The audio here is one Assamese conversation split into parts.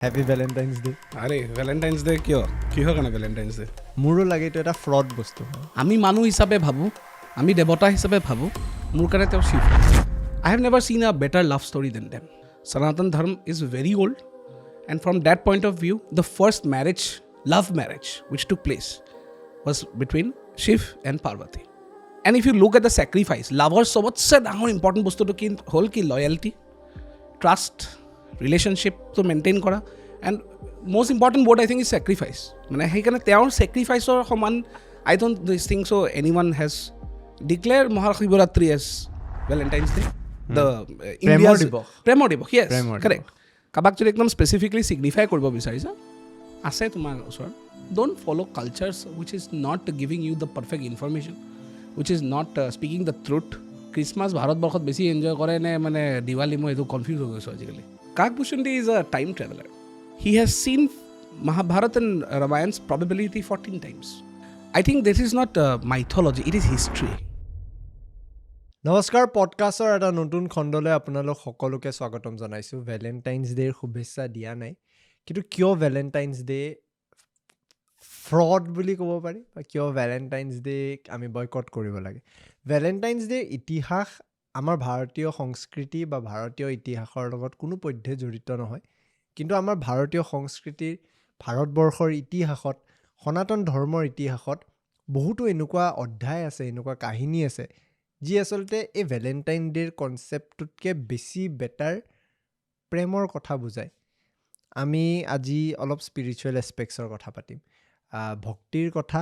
Happy Valentine's day. আৰে ভ্যালেন্টাইন্স ডে কিহৰ কাৰণে ভ্যালেন্টাইন্স ডে? মোৰো লাগে এইটো এটা ফ্ৰড বস্তু হয়। আমি মানুহ হিচাপে ভাবোঁ, আমি দেৱতা হিচাপে ভাবোঁ, মোৰ কাৰণে তেওঁ Shiva. I have never seen a better love story than them. Sanatan Dharma is very old, and from that point of view, the first marriage, love marriage, which took place was between Shiv and Parvati. And if you look at the sacrifice, lover sobotse dangor important bostuto ki hol ki loyalty, trust, relationship to maintain kora, and most important word I think is sacrifice. Mane heikane teor sacrifice or saman I don't think so anyone has declared Shivaratri as Valentine's Day. The India's Premor Dibosh, yes, correct. Kabak jodi ekdom specifically signify koribo bisarisa ase tumar osor. Don't follow cultures which is not giving you the perfect information, which is not speaking the truth. Christmas Bharat borkhot beshi enjoy kore ne mane Diwali mo edu confuse ho goiso ajikali. Kakbhushan is a time traveler. He has seen Mahabharata and Ramayan's probability 14 times. I think this is not mythology, it is history. নমস্কাৰ, পডকাষ্টৰ এটা নতুন খণ্ডলৈ আপোনালোক সকলোকে স্বাগতম জনাইছোঁ। ভেলেণ্টাইন্স ডেৰ শুভেচ্ছা দিয়া নাই, কিন্তু কিয় ভেলেণ্টাইন্স ডে ফ্ৰড বুলি ক'ব পাৰি, বা কিয় ভেলেণ্টাইন্স ডে আমি বয়কট কৰিব লাগে। ভেলেণ্টাইন্স ডেৰ ইতিহাস আমাৰ ভাৰতীয় সংস্কৃতি বা ভাৰতীয় ইতিহাসৰ লগত কোনো পধ্যে জড়িত নহয়, কিন্তু আমাৰ ভাৰতীয় সংস্কৃতিৰ, ভাৰতবৰ্ষৰ ইতিহাসত, সনাতন ধৰ্মৰ ইতিহাসত বহুতো এনেকুৱা অধ্যায় আছে, এনেকুৱা কাহিনী আছে যি আচলতে এই ভেলেণ্টাইন ডেৰ কনচেপ্টটোতকৈ বেছি বেটাৰ প্ৰেমৰ কথা বুজায়। আমি আজি অলপ স্পিৰিচুৱেল এছপেক্টছৰ কথা পাতিম, ভক্তিৰ কথা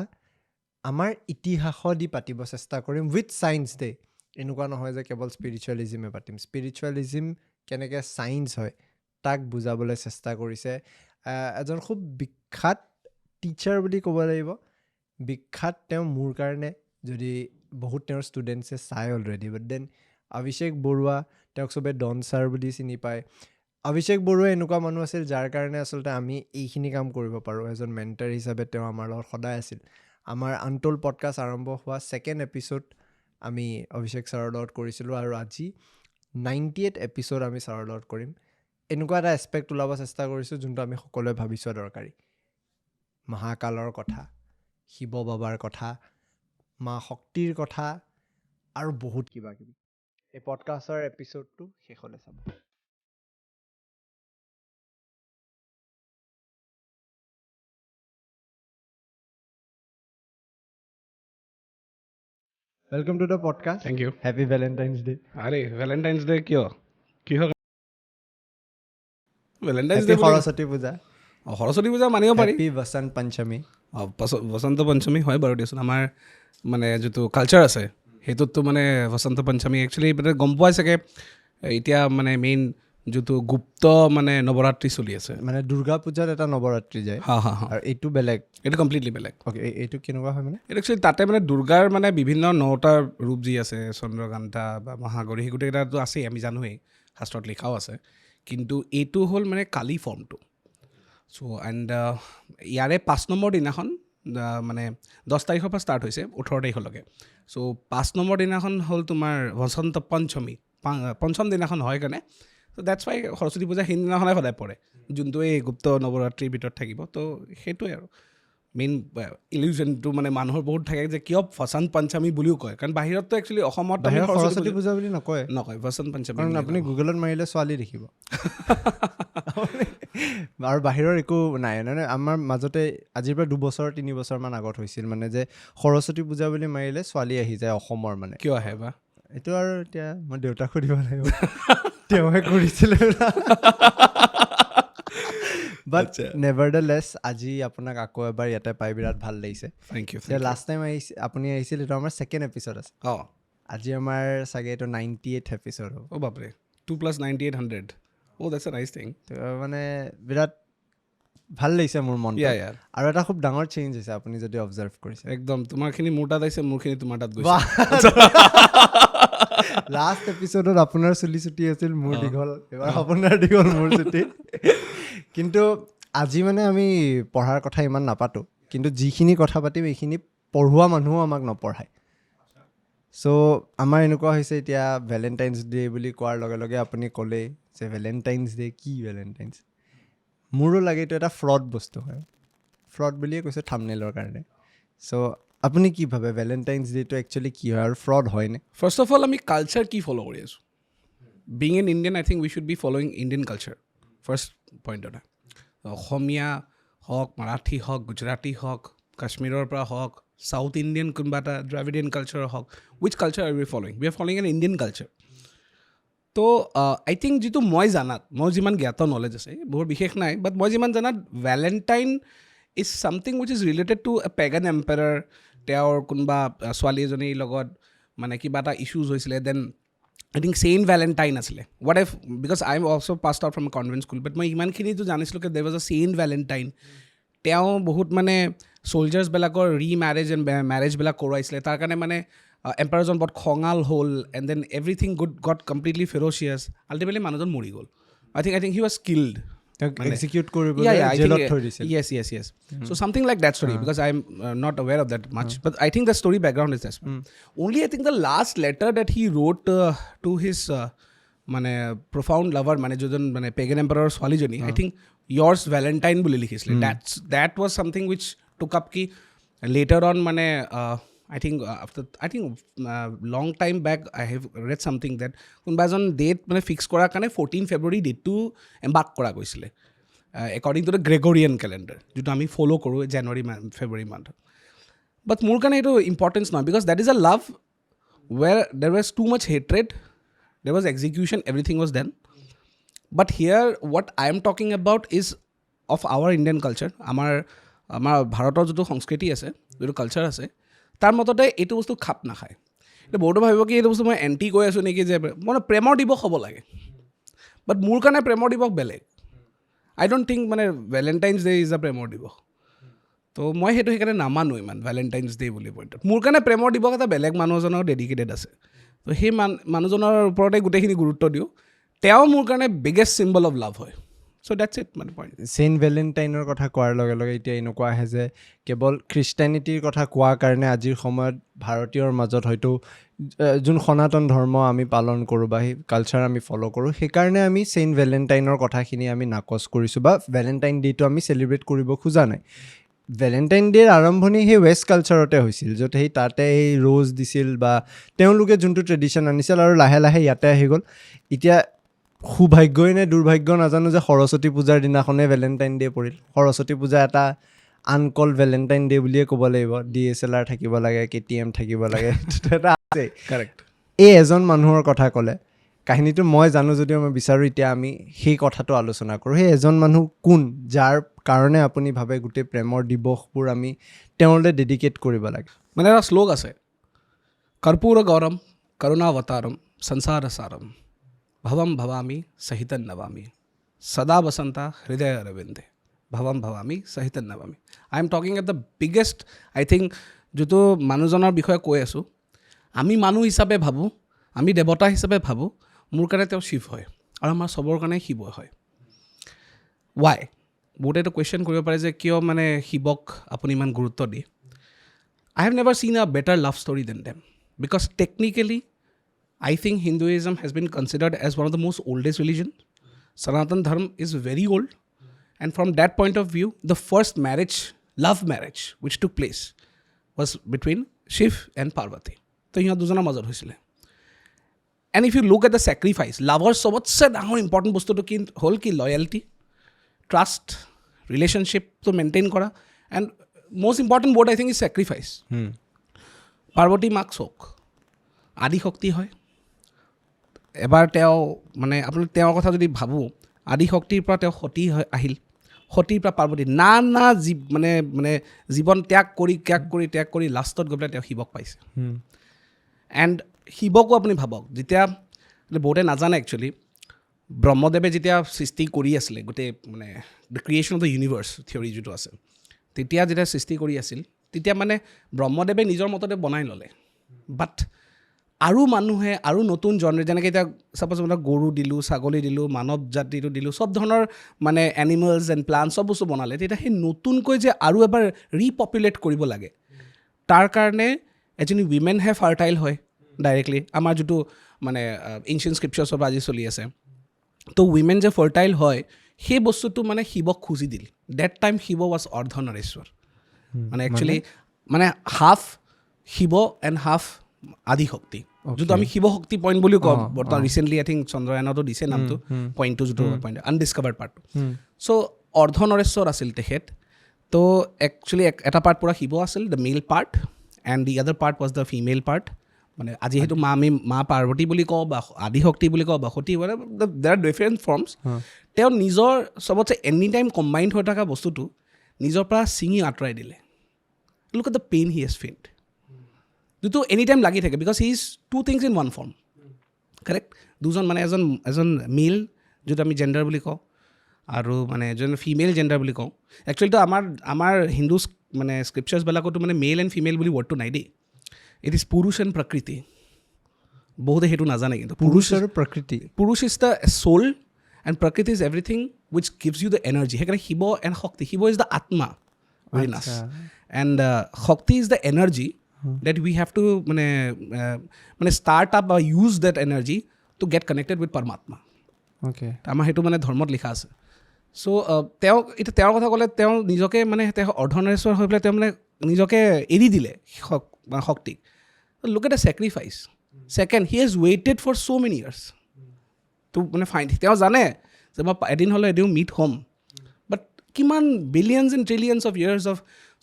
আমাৰ ইতিহাসত দি পাতিব চেষ্টা কৰিম উইথ ছায়েন্স ডে। এনেকুৱা নহয় যে কেৱল স্পিৰিচুৱেলিজিমে পাতিম, স্পিৰিচুৱেলিজিম কেনেকৈ ছায়েন্স হয় তাক বুজাবলৈ চেষ্টা কৰিছে এজন খুব বিখ্যাত টিচাৰ বুলি ক'ব লাগিব। বিখ্যাত তেওঁ মোৰ কাৰণে, যদি বহুত তেওঁৰ ষ্টুডেণ্টছে চাই অলৰেডি, বাট দেন অভিষেক বৰুৱা, তেওঁক চবে ডন ছাৰ বুলি চিনি পায়। অভিষেক বৰুৱা এনেকুৱা মানুহ আছিল যাৰ কাৰণে আচলতে আমি এইখিনি কাম কৰিব পাৰোঁ। এজন মেণ্টাৰ হিচাপে তেওঁ আমাৰ লগত সদায় আছিল। আমাৰ আনটল্ড পডকাষ্ট আৰম্ভ হোৱা ছেকেণ্ড এপিছ'ড আমি অভিষেক ছাৰৰ লগত কৰিছিলোঁ, আৰু আজি 98th এপিছ'ড আমি ছাৰৰ লগত কৰিম। এনেকুৱা এটা এছপেক্ট ওলাব চেষ্টা কৰিছোঁ যোনটো আমি সকলোৱে ভাবি চোৱা দৰকাৰী। মহাকালৰ কথা, শিৱ বাবাৰ কথা, মা শক্তিৰ কথা, আৰু বহুত কিবা কিবি। এই পডকাষ্টৰ এপিছ'ডটো শেষলৈ চাব। Welcome to the podcast. Thank you. Happy Valentine's Day. আরে ভ্যালেন্টাইন্স ডে কিহৰ ভ্যালেন্টাইন্স Happy ডে সৰস্বতী পূজা। সৰস্বতী পূজা মানিব পাৰি। Happy বসন্ত পঞ্চমী। বসন্ত পঞ্চমী হয় বাৰু দিয়াচোন। আমাৰ মানে যিটো কালচাৰ আছে সেইটোততো মানে বসন্ত পঞ্চমী একচুৱেলি গম পোৱাই চাগে। এতিয়া মানে মেইন যিটো গুপ্ত মানে নৱৰাত্ৰি চলি আছে, মানে দুৰ্গা পূজাত এটা নৱৰাত্ৰি যায়, আৰু এইটো বেলেগ, এইটো কমপ্লিটলি বেলেগ। অ'কে, এইটো কেনেকুৱা হয় মানে? এইটো একচুৱেলি তাতে মানে দুৰ্গাৰ মানে বিভিন্ন 9টা ৰূপ যি আছে, চন্দ্ৰকান্তা বা মহাগৌৰী, সেই গোটেইকেইটাতো আছেই, আমি জানোৱেই, শাস্ত্ৰত লিখাও আছে। কিন্তু এইটো হ'ল মানে কালী ফৰ্মটো। চ' এণ্ড ইয়াৰে 5 নম্বৰ দিনাখন মানে 10 তাৰিখৰ পৰা ষ্টাৰ্ট হৈছে 18 তাৰিখলৈকে। চ' 5 নম্বৰ দিনাখন হ'ল তোমাৰ বসন্ত পঞ্চমী, পঞ্চম দিনাখন হয় কাৰণে। চ' ডেটছ ৱাই সৰস্বতী পূজা সেইদিনাখনে সদায় পৰে, যোনটো এই গুপ্ত নৱৰাত্ৰিৰ ভিতৰত থাকিব। তো সেইটোৱে আৰু মেইন ইলিউজনটো মানে মানুহৰ বহুত থাকে যে কিয় বসন্ত পঞ্চমী বুলিও কয়, কাৰণ বাহিৰততো একচুৱেলি অসমত সৰস্বতী পূজা বুলি নকয়, বসন্ত পঞ্চমী। কাৰণ আপুনি গুগলত মাৰিলে ছোৱালী দেখিব আৰু বাহিৰৰ একো নাই। মানে আমাৰ মাজতে আজিৰ পৰা 2 বছৰ 3 বছৰমান আগত হৈছিল মানে যে সৰস্বতী পূজা বুলি মাৰিলে ছোৱালী আহি যায় অসমৰ। মানে কিয় আহে বা এইটো আৰু এতিয়া মই দেউতাক সুধিব লাগিব, তেওঁহে কৰিছিলে। বাট নেভাৰডেলেছ আজি আপোনাক আকৌ এবাৰ ইয়াতে পাই বিৰাট ভাল লাগিছে। Thank U. লাষ্ট টাইম আপুনি আহিছিল, এইটো আমাৰ ছেকেণ্ড এপিছ'ড আছে। আজি আমাৰ চাগে এইটো 98th এপিছ'ড হ'ব। অ' বাপৰে, 2 + 98 100। অ' দেটছ এ নাইচ থিং। মানে বিৰাট ভাল লাগিছে মোৰ মনটো। আৰু এটা খুব ডাঙৰ চেঞ্জ হৈছে, আপুনি যদি অবজাৰ্ভ কৰিছে। একদম তোমাৰখিনি মোৰ তাত আহিছে, মোৰখিনি তোমাৰ তাত গৈছে। লাষ্ট এপিছ'ডত আপোনাৰ চুলি চুটি আছিল, মোৰ দীঘল। এবাৰ আপোনাৰ দীঘল, মোৰ চুটি। কিন্তু আজি মানে আমি পঢ়াৰ কথা ইমান নাপাতোঁ, কিন্তু যিখিনি কথা পাতিম এইখিনি পঢ়োৱা মানুহো আমাক নপঢ়ায়। চ' আমাৰ এনেকুৱা হৈছে এতিয়া ভেলেণ্টাইন্স ডে বুলি কোৱাৰ লগে লগে আপুনি ক'লেই যে ভেলেণ্টাইন্স ডে কি? ভেলেণ্টাইন্স মোৰো লাগে এইটো এটা ফ্ৰড বস্তু হয় ফ্ৰড বুলিয়ে কৈছে থাম্বনেইলৰ কাৰণে চ' আপুনি কি ভাবে ভেলেণ্টাইন্স ডেটো একচুৱেলি কি হয় আৰু ফ্ৰড হয়নে ফাৰ্ষ্ট অফ অল আমি কালচাৰ কি ফ'ল' কৰি আছোঁ being N Indian I think we should be following Indian culture first point এটা অসমীয়া হওক মাৰাঠী হওক গুজৰাটী হওক কাশ্মীৰৰ পৰা হওক চাউথ ইণ্ডিয়ান কোনোবা এটা দ্ৰাভিডিয়ান কালচাৰ হওক wish culture R we following we are following N Indian culture তো আই থিংক যিটো মই জানাত মোৰ যিমান জ্ঞাত নলেজ আছে বৰ বিশেষ নাই বাট মই যিমান জানাত Valentine is something which is related to a pagan empire তেওঁৰ কোনোবা ছোৱালী এজনীৰ লগত মানে কিবা এটা ইছ্যুজ হৈছিলে then I think Saint Valentine আছিলে what if because I also passed out from a convent school but মই ইমানখিনিতো জানিছিলোঁ যে there was a Saint Valentine তেওঁ বহুত মানে চ'লজাৰ্ছবিলাকৰ ৰিমেৰেজ এণ্ড মেৰেজবিলাক কৰোৱাইছিলে তাৰ কাৰণে মানে এম্পায়াৰজন বহুত খঙাল হ'ল and then everything got completely ফেৰচিয়াছ আল্টিমেটলি মানুহজন মৰি গ'ল I think he was killed execute কৰিবলৈ জেলত থৈ দিছিল yes so something like that story because I'm not aware of that much but I think the story background is this only I think the last letter that he wrote to his মানে profound lover মানে যোজন মানে pagan emperor ছোৱালীজনী I think yours Valentine বুলি লিখিছিলে that was something which took up ki later on মানে I think long time back I have read something that কোনোবা এজন ডেট মানে ফিক্স কৰাৰ কাৰণে 14 February ডেটটো এম্বাৰ্ক কৰা গৈছিলে according to the Gregorian calendar যিটো আমি ফ'ল' কৰোঁ January February month but মোৰ কাৰণে এইটো ইম্পৰ্টেঞ্চ নহয় because that is a love where there was too much hatred there was execution everything was done but here what I am talking about is of our Indian culture আমাৰ ভাৰতৰ যিটো সংস্কৃতি আছে যিটো কালচাৰ আছে তাৰ মততে এইটো বস্তু খাপ নাখায় এতিয়া বহুতো ভাবিব কি এইটো বস্তু মই এণ্টি কৈ আছোঁ নেকি যে মানে প্ৰেমৰ দিৱস হ'ব লাগে বাট মোৰ কাৰণে প্ৰেমৰ দিৱস বেলেগ আই ডোণ্ট থিংক মানে ভেলেণ্টাইন্স ডে ইজ আ প্ৰেমৰ দিৱস তো মই সেইটো সেইকাৰণে নামানো ইমান ভেলেণ্টাইন্স ডে বুলি পইণ্টত মোৰ কাৰণে প্ৰেমৰ দিৱস এটা বেলেগ মানুহজনৰ ডেডিকেটেড আছে তো সেই মানুহজনৰ ওপৰতে গোটেইখিনি গুৰুত্ব দিওঁ তেওঁ মোৰ কাৰণে বিগেষ্ট চিম্বল অফ লাভ হয় So that's it মানে পইণ্ট চেইণ্ট ভেলেণ্টাইনৰ কথা কোৱাৰ লগে লগে এতিয়া এনেকুৱা আহে যে কেৱল খ্ৰীষ্টানিটিৰ কথা কোৱাৰ কাৰণে আজিৰ সময়ত ভাৰতীয়ৰ মাজত হয়তো যোন সনাতন ধৰ্ম আমি পালন কৰোঁ বা সেই কালচাৰ আমি ফ'ল' কৰোঁ সেইকাৰণে আমি চেইণ্ট ভেলেণ্টাইনৰ কথাখিনি আমি নাকচ কৰিছোঁ বা ভেলেণ্টাইন ডে'টো আমি চেলিব্ৰেট কৰিব খোজা নাই ভেলেণ্টাইন ডে'ৰ আৰম্ভণি সেই ৱেষ্ট কালচাৰতে হৈছিল য'ত সেই তাতে সেই ৰ'জ দিছিল বা তেওঁলোকে যোনটো ট্ৰেডিশ্যন আনিছিল আৰু লাহে লাহে ইয়াতে আহি গ'ল এতিয়া সৌভাগ্যই নে দুৰ্ভাগ্য নাজানো যে সৰস্বতী পূজাৰ দিনাখনে ভেলেণ্টাইন ডে' পৰিল সৰস্বতী পূজা এটা আনকল ভেলেণ্টাইন ডে' বুলিয়ে ক'ব লাগিব DSLR থাকিব লাগে KTM থাকিব লাগে এটা আছে কাৰেক্ট এই এজন মানুহৰ কথা ক'লে কাহিনীটো মই জানো যদিও মই বিচাৰোঁ এতিয়া আমি সেই কথাটো আলোচনা কৰোঁ সেই এজন মানুহ কোন যাৰ কাৰণে আপুনি ভাবে গোটেই প্ৰেমৰ দিৱসবোৰ আমি তেওঁলৈ ডেডিকেট কৰিব লাগে মানে এটা শ্লোক আছে কৰ্পূৰ গৌৰম কৰুণাৱতাৰম সংসাৰ সাৰম ভৱম ভৱামি সহিতন নৱামি সদা বসন্তা হৃদয় অৰবিন্দে ভৱম ভৱামি সহিতন নৱামি I am talking at the biggest I think যিটো মানুহজনৰ বিষয়ে কৈ আছোঁ আমি মানুহ হিচাপে ভাবোঁ আমি দেৱতা হিচাপে ভাবোঁ মোৰ কাৰণে তেওঁ শিৱ হয় আৰু আমাৰ চবৰ কাৰণে শিৱ হয় ৱাই বহুতে এইটো কুৱেশ্যন কৰিব পাৰে যে কিয় মানে শিৱক আপুনি ইমান গুৰুত্ব দিয়ে I have never seen a better love story than them because technically I think Hinduism has been considered as one of the most oldest religions. Sanatan Dharma is very old and from that point of view the first marriage, love marriage which took place was between Shiv and Parvati. So here dujana mazar hoisile. And if you look at the sacrifice, lover sobotse dangor important bostu to kin hol ki loyalty, trust, relationship to maintain kora and most important word I think is sacrifice. Parvati মাক চোক আদি শক্তি হয় এবাৰ তেওঁ মানে আপুনি তেওঁৰ কথা যদি ভাবোঁ আদি শক্তিৰ পৰা তেওঁ সতী আহিল সতীৰ পৰা পাৰ্বতী নানা মানে মানে জীৱন ত্যাগ কৰি লাষ্টত গৈ পেলাই তেওঁ শিৱক পাইছে এণ্ড শিৱকো আপুনি ভাবক যেতিয়া বহুতে নাজানে একচুৱেলি ব্ৰহ্মদেৱে যেতিয়া সৃষ্টি কৰি আছিলে গোটেই মানে the creation of the universe theory যিটো আছে তেতিয়া যেতিয়া সৃষ্টি কৰি আছিল তেতিয়া মানে ব্ৰহ্মদেৱে নিজৰ মততে বনাই ল'লে বাট আৰু মানুহে আৰু নতুন জনৰে যেনেকৈ এতিয়া ছাপ'জ মানে গৰু দিলোঁ ছাগলী দিলোঁ মানৱ জাতিটো দিলোঁ চব ধৰণৰ মানে এনিমেলছ এণ্ড প্লাণ্ট চব বস্তু বনালে তেতিয়া সেই নতুনকৈ যে আৰু এবাৰ ৰিপপুলেট কৰিব লাগে তাৰ কাৰণে এজনী উইমেনহে ফাৰ্টাইল হয় ডাইৰেক্টলি আমাৰ যিটো মানে এনচিয়েণ্ট স্ক্ৰিপচাৰ্ছৰ পৰা আজি চলি আছে তো উইমেন যে ফাৰ্টাইল হয় সেই বস্তুটো মানে শিৱক খুজি দিল ডেট টাইম শিৱ ৱাজ অৰ্ধনাৰেশ্বৰ মানে একচুৱেলি মানে হাফ শিৱ এণ্ড হাফ আদিশক্তি যোনটো আমি শিৱ শক্তি পইণ্ট বুলিও কওঁ বৰ্তমান ৰিচেণ্টলি আই থিংক চন্দ্ৰয়ানতো দিছে নামটো পইণ্টটো যোনটো পইণ্ট আনডিছকভাৰ্ড পাৰ্টটো চ' অৰ্ধনৰেশ্বৰ আছিল তেখেত তো একচুৱেলি এটা পাৰ্ট পূৰা শিৱ আছিল the male part and the other part was the female part মানে আজি সেইটো আমি মা পাৰ্বতী বুলি কওঁ বা আদিশক্তি বুলি কওঁ বা সতী দেৰ আৰ ডিফাৰেণ্ট ফৰ্মছ তেওঁ নিজৰ চবতছে এনি টাইম কম্বাইণ্ড হৈ থকা বস্তুটো নিজৰ পৰা ছিঙি আঁতৰাই দিলে look at the pain he has felt যিটো এনি টাইম লাগি থাকে because he is two things in one form correct দুজন মানে এজন মেল যিটো আমি জেণ্ডাৰ বুলি কওঁ আৰু মানে এজন ফিমেল জেণ্ডাৰ বুলি কওঁ একচুৱেলিটো আমাৰ হিন্দু মানে স্ক্ৰিপচাৰ্ছবিলাকতো মানে মেল এণ্ড ফিমেল বুলি ৱৰ্ডটো নাই দেই ইট ইজ পুৰুষ এণ্ড প্ৰকৃতি বহুতে সেইটো নাজানে কিন্তু পুৰুষ আৰু prakriti purush is the soul and prakriti is everything which gives you the energy সেইকাৰণে Shiva and Shakti Shiva is the atma very নাছ and Shakti is the energy that we have to মানে start up or use that energy to get connected with Paramatma. Okay. আমাৰ সেইটো মানে ধৰ্মত লিখা আছে চ' এতিয়া তেওঁৰ কথা ক'লে তেওঁ নিজকে মানে তেওঁ অৰ্ধনাৰেশ্বৰ হৈ পেলাই তেওঁ মানে নিজকে এৰি দিলে শক্তিক look at a sacrifice second he has waited for so' many years তো মানে ফাইন তেওঁ জানে যে মই এদিন হ'লে এদিন মিট হ'ম বাট কিমান billions and trillions of years of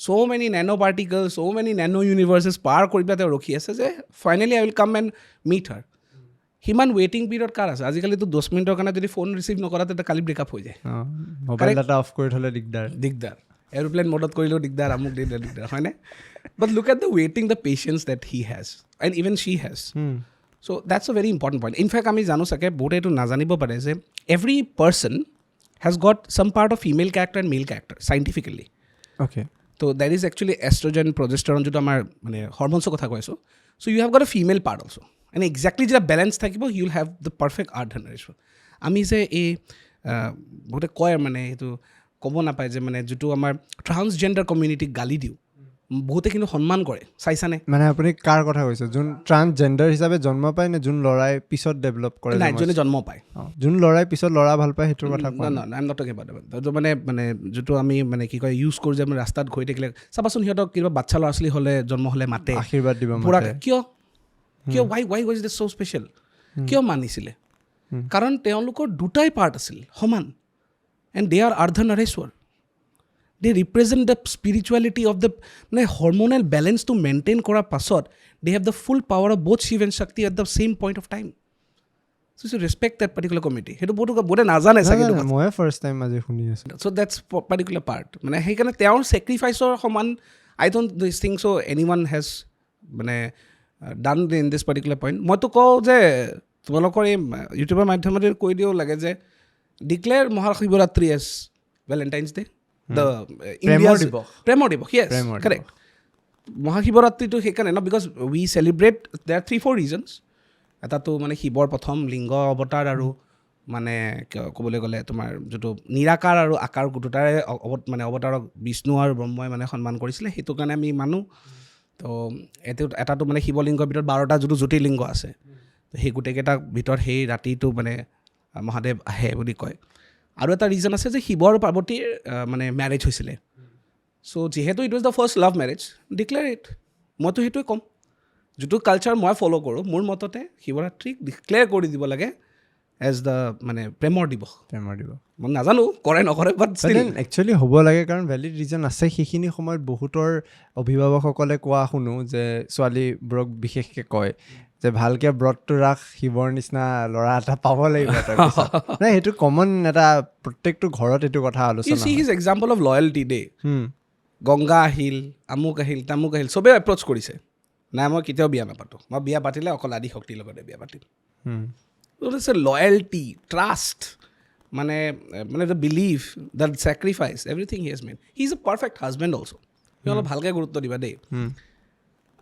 so many nano particles, so many nano universes পাৰ কৰি পেলাই তেওঁ ৰখি আছে যে finally I will come and meet her সিমান ৱেইটিং পিৰিয়ড কাৰ আছে আজিকালিতো 10 মিনিটৰ কাৰণে যদি ফোন ৰিচিভ নকৰা তেতিয়া কালি ব্ৰেকআপ হৈ যায় মোবাইল ডাটা অফ কৰি থ'লে দিগদাৰ এৰোপ্লেন মডত কৰিলেও দিগদাৰ আমুক দিগদাৰ হয়নে বাট লুক এট দ্য ৱেইটিং the patience that he has and even she has so' that's a very important point in fact আমি জানো চাগে বহুতে এইটো নাজানিব পাৰে যে every person has got some part of female character and male character scientifically okay তো that is actually estrogen progesterone যিটো আমাৰ মানে হৰমনছৰ কথা কৈছোঁ so' you have got a female part also' and exactly যেতিয়া বেলেঞ্চ থাকিব you will have the perfect Ardhanarishvara আমি যে এই বহুতে কয় মানে এইটো ক'ব নাপায় যে মানে যিটো আমাৰ ট্ৰান্সজেণ্ডাৰ কমিউনিটিক গালি দিওঁ বহুতে কিন্তু সন্মান কৰে চাইছানে মানে আপুনি কাৰ কথা কৈছে যোন ট্ৰান্সজেণ্ডাৰ হিচাপে জন্ম পায় নে যোন ল'ৰাই পিছত ডেভেলপ কৰে নাই যোনে জন্ম পায় যোন ল'ৰাই পিছত ল'ৰা ভাল পায় সেইটোৰ কথা কোৱা নাই I am not talking about মানে যিটো আমি মানে কি কয় ইউজ কৰোঁ যে আমি ৰাস্তাত গৈ থাকিলে চাবাচোন সিহঁতক কিবা বাচ্ছা ল'ৰা ছোৱালী হ'লে জন্ম হ'লে মাতে আশীৰ্বাদ দিব পুৰা কিয় why was this so' special কিয় মানিছিলে কাৰণ তেওঁলোকৰ দুটাই পাৰ্ট আছিল সমান and they are Ardhanarishvara they represent the spirituality of the মানে hormonal balance to maintain কৰাৰ পাছত they have the full power of both Shiva and Shakti at the same point of time so you respect that particular community সেইটো বহুতে নাজানে চাগে মই ফাৰ্ষ্ট টাইম আজি শুনি আছোঁ so that's particular part মানে সেইকাৰণে তেওঁৰ sacrificeৰ সমান I don't think so anyone has মানে done in this particular point মইতো কওঁ যে তোমালোকৰ এই ইউটিউবৰ মাধ্যমেৰে কৈ দিও লাগে যে declare Mahashivratri as Valentine's Day the India's Premor Dibosh yes correct Mahashivratri to সেইকাৰণে না because we celebrate there are 3-4 reasons এটা তো মানে শিৱৰ প্ৰথম লিংগ অৱতাৰ আৰু মানে ক'বলৈ গ'লে তোমাৰ যিটো নিৰাকাৰ আৰু আকাৰ দুটাৰে মানে অৱতাৰক বিষ্ণু আৰু ব্ৰহ্মই মানে সন্মান কৰিছিলে সেইটো কাৰণে আমি মানো তো এটাতো মানে শিৱলিংগৰ ভিতৰত 12টা যিটো জ্যোতিৰ্লিংগ আছে সেই গোটেইকেইটাৰ ভিতৰত সেই ৰাতিটো মানে মহাদেৱ আহে বুলি কয় আৰু এটা ৰিজন আছে যে শিৱ আৰু পাৰ্বতীৰ মানে মেৰেজ হৈছিলে চ' যিহেতু it was the first love marriage declare it মইতো সেইটোৱে ক'ম যিটো কালচাৰ মই ফ'ল' কৰোঁ মোৰ মততে শিৱৰাত্ৰিক ডিক্লেয়াৰ কৰি দিব লাগে এজ দ্য মানে প্ৰেমৰ দিৱস মই নাজানো কৰে নকৰে বাট একচুৱেলি হ'ব লাগে কাৰণ ভেলিড ৰিজন আছে সেইখিনি সময়ত বহুতৰ অভিভাৱকসকলে কোৱা শুনো যে ছোৱালীবোৰক বিশেষকৈ কয় যে ভালকৈ ব্ৰতটো ৰাখ শিৱৰ নিচিনা ল'ৰা এটা পাব লাগিব নাই সেইটো কমন এটা প্ৰত্যেকটো ঘৰত এইটো কথা আলোচনা হিজ এক্সাম্পল অফ লয়েলটি দে গংগা আহিল আমুক আহিল তামুক আহিল চবেই এপ্ৰ'চ কৰিছে নাই মই কেতিয়াও বিয়া নাপাতোঁ মই বিয়া পাতিলে অকল আদি শক্তিৰ লগতে বিয়া পাতিম লয়েলটি ট্ৰাষ্ট মানে the believe the sacrifice everything he has made he is a perfect husband also সি অলপ ভালকৈ গুৰুত্ব দিবা দেই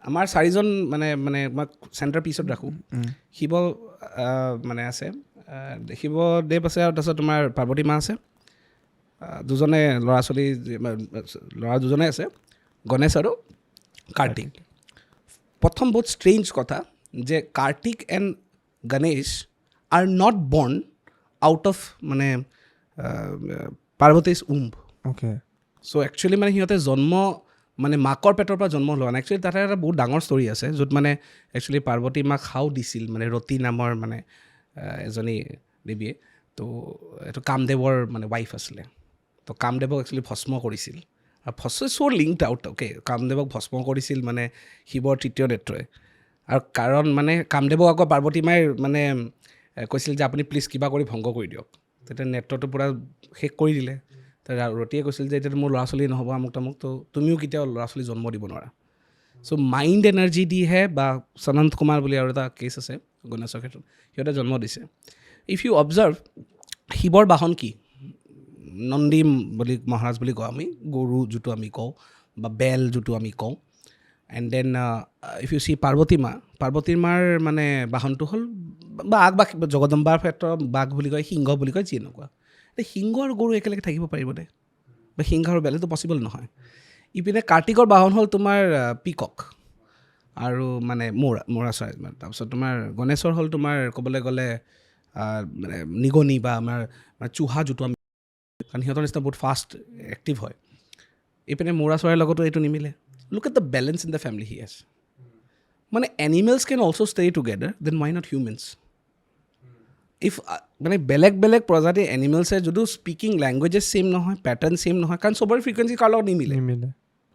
আমাৰ 4জন মানে মই চেণ্টাৰ পিছত ৰাখোঁ শিৱ মানে আছে শিৱদেৱ আছে আৰু তাৰপিছত তোমাৰ পাৰ্বতী মা আছে দুজনে ল'ৰা দুজনে আছে গণেশ আৰু কাৰ্তিক প্ৰথম বহুত ষ্ট্ৰেঞ্জ কথা যে Kartik and Ganesh are not বৰ্ণ আউট অফ মানে পাৰ্বতীজ উম্ব. অ'কে. চ' একচুৱেলি মানে সিহঁতে জন্ম মানে মাকৰ পেটৰ পৰা জন্ম লোৱা নাই. একচুৱেলি তাতে এটা বহুত ডাঙৰ ষ্টৰী আছে য'ত মানে একচুৱেলি পাৰ্বতী মাক খাও দিছিল মানে ৰতি নামৰ মানে এজনী দেৱীয়ে. তো এইটো কামদেৱৰ মানে ৱাইফ আছিলে. তো কামদেৱক একচুৱেলি ভস্ম কৰিছিল. আৰু চ' লিংকড আউট. অ'কে, কামদেৱক ভস্ম কৰিছিল মানে শিৱৰ তৃতীয় নেত্ৰই. আৰু কাৰণ মানে কামদেৱক আকৌ পাৰ্বতী মায়ে মানে কৈছিল যে আপুনি প্লিজ কিবা কৰি ভংগ কৰি দিয়ক. তেতিয়া নেত্ৰটো পূৰা শেষ কৰি দিলে. ৰতিয়ে কৈছিল যে এতিয়া মোৰ ল'ৰা ছোৱালী নহ'ব আমুক তামুক, তো তুমিও কেতিয়াও ল'ৰা ছোৱালী জন্ম দিব নোৱাৰা. চ' মাইণ্ড এনাৰ্জি দিহে বা সনন্ত কুমাৰ বুলি আৰু এটা কেছ আছে গণেশৰ ক্ষেত্ৰত, সিহঁতে জন্ম দিছে. ইফ ইউ অবজাৰ্ভ, শিৱৰ বাহন কি? নন্দী বুলি মহাৰাজ বুলি কওঁ আমি, গৰু যিটো আমি কওঁ, বা বেল যিটো আমি কওঁ. And then if you see Parvati মাৰ মানে বাহনটো হ'ল বাঘ, বা জগদম্বাৰ ক্ষেত্ৰত বাঘ বুলি কয়, সিংহ বুলি কয়, যি এনেকুৱা. সিংহ আৰু গৰু একেলগে থাকিব পাৰিবনে? বা সিংহ আৰু বেলেগটো পচিবল নহয়. ইপিনে কাৰ্তিকৰ বাহন হ'ল তোমাৰ পিকক আৰু মানে মৌৰা চৰাই. তাৰপিছত তোমাৰ গণেশৰ হ'ল তোমাৰ ক'বলৈ গ'লে মানে নিগনি বা আমাৰ চুহা যিটো আমি, কাৰণ সিহঁতৰ নিচিনা বহুত ফাষ্ট এক্টিভ হয়. ইপিনে মৌৰা চৰাইৰ লগতো এইটো নিমিলে. Look at the balance in the family he has. মানে animals can also' stay together, then why not humans? If মানে বেলেগ বেলেগ প্ৰজাতিৰ এনিমেলছে যদিও স্পিকিং লেংগুৱেজেছ ছেইম নহয়, পেটাৰ্ণ ছেইম নহয়, কাৰণ চবৰে ফ্ৰিকুৱেঞ্চি কাৰ লগত নিমিলে.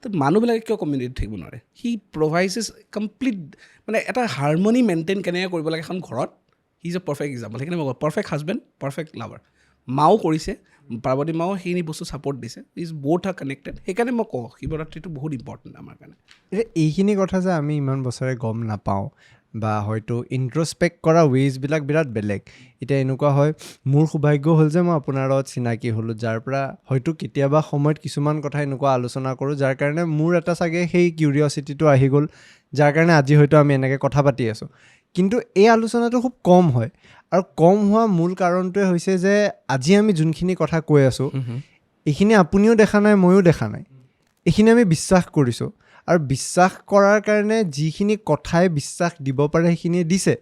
তো মানুহবিলাকে কিয় কমিউনিটি থাকিব নোৱাৰে? হি প্ৰভাইডছ কমপ্লিট মানে এটা হাৰমনি মেইনটেইন কেনেকৈ কৰিব লাগে এখন ঘৰত. হি ইজ এ পাৰফেক্ট এক্সাম্পল. সেইকাৰণে মই কওঁ পাৰফেক্ট হাজবেণ্ড, পাৰফেক্ট লাভাৰ. মাও কৰিছে, পাৰ্বতী মাও সেইখিনি বস্তু ছাপৰ্ট দিছে. Is both R connected. সেইকাৰণে মই কওঁ শিৱৰাত্ৰিটো বহুত ইম্পৰ্টেণ্ট আমাৰ কাৰণে. এইখিনি কথা যে আমি ইমান বছৰে গম নাপাওঁ বা হয়তো ইণ্ট্ৰস্পেক্ট কৰা ৱেজবিলাক বিৰাট বেলেগ. এতিয়া এনেকুৱা হয়, মোৰ সৌভাগ্য হ'ল যে মই আপোনাৰ লগত চিনাকি হ'লোঁ, যাৰ পৰা হয়তো কেতিয়াবা সময়ত কিছুমান কথা এনেকুৱা আলোচনা কৰোঁ যাৰ কাৰণে মোৰ এটা চাগে সেই কিউৰিয়চিটিটো আহি গ'ল, যাৰ কাৰণে আজি হয়তো আমি এনেকৈ কথা পাতি আছোঁ. কিন্তু এই আলোচনাটো খুব কম হয়, আৰু কম হোৱা মূল কাৰণটোৱে হৈছে যে আজি আমি যোনখিনি কথা কৈ আছোঁ এইখিনি আপুনিও দেখা নাই, ময়ো দেখা নাই. এইখিনি আমি বিশ্বাস কৰিছোঁ, আৰু বিশ্বাস কৰাৰ কাৰণে যিখিনি কথাই বিশ্বাস দিব পাৰে সেইখিনিয়ে দিছে.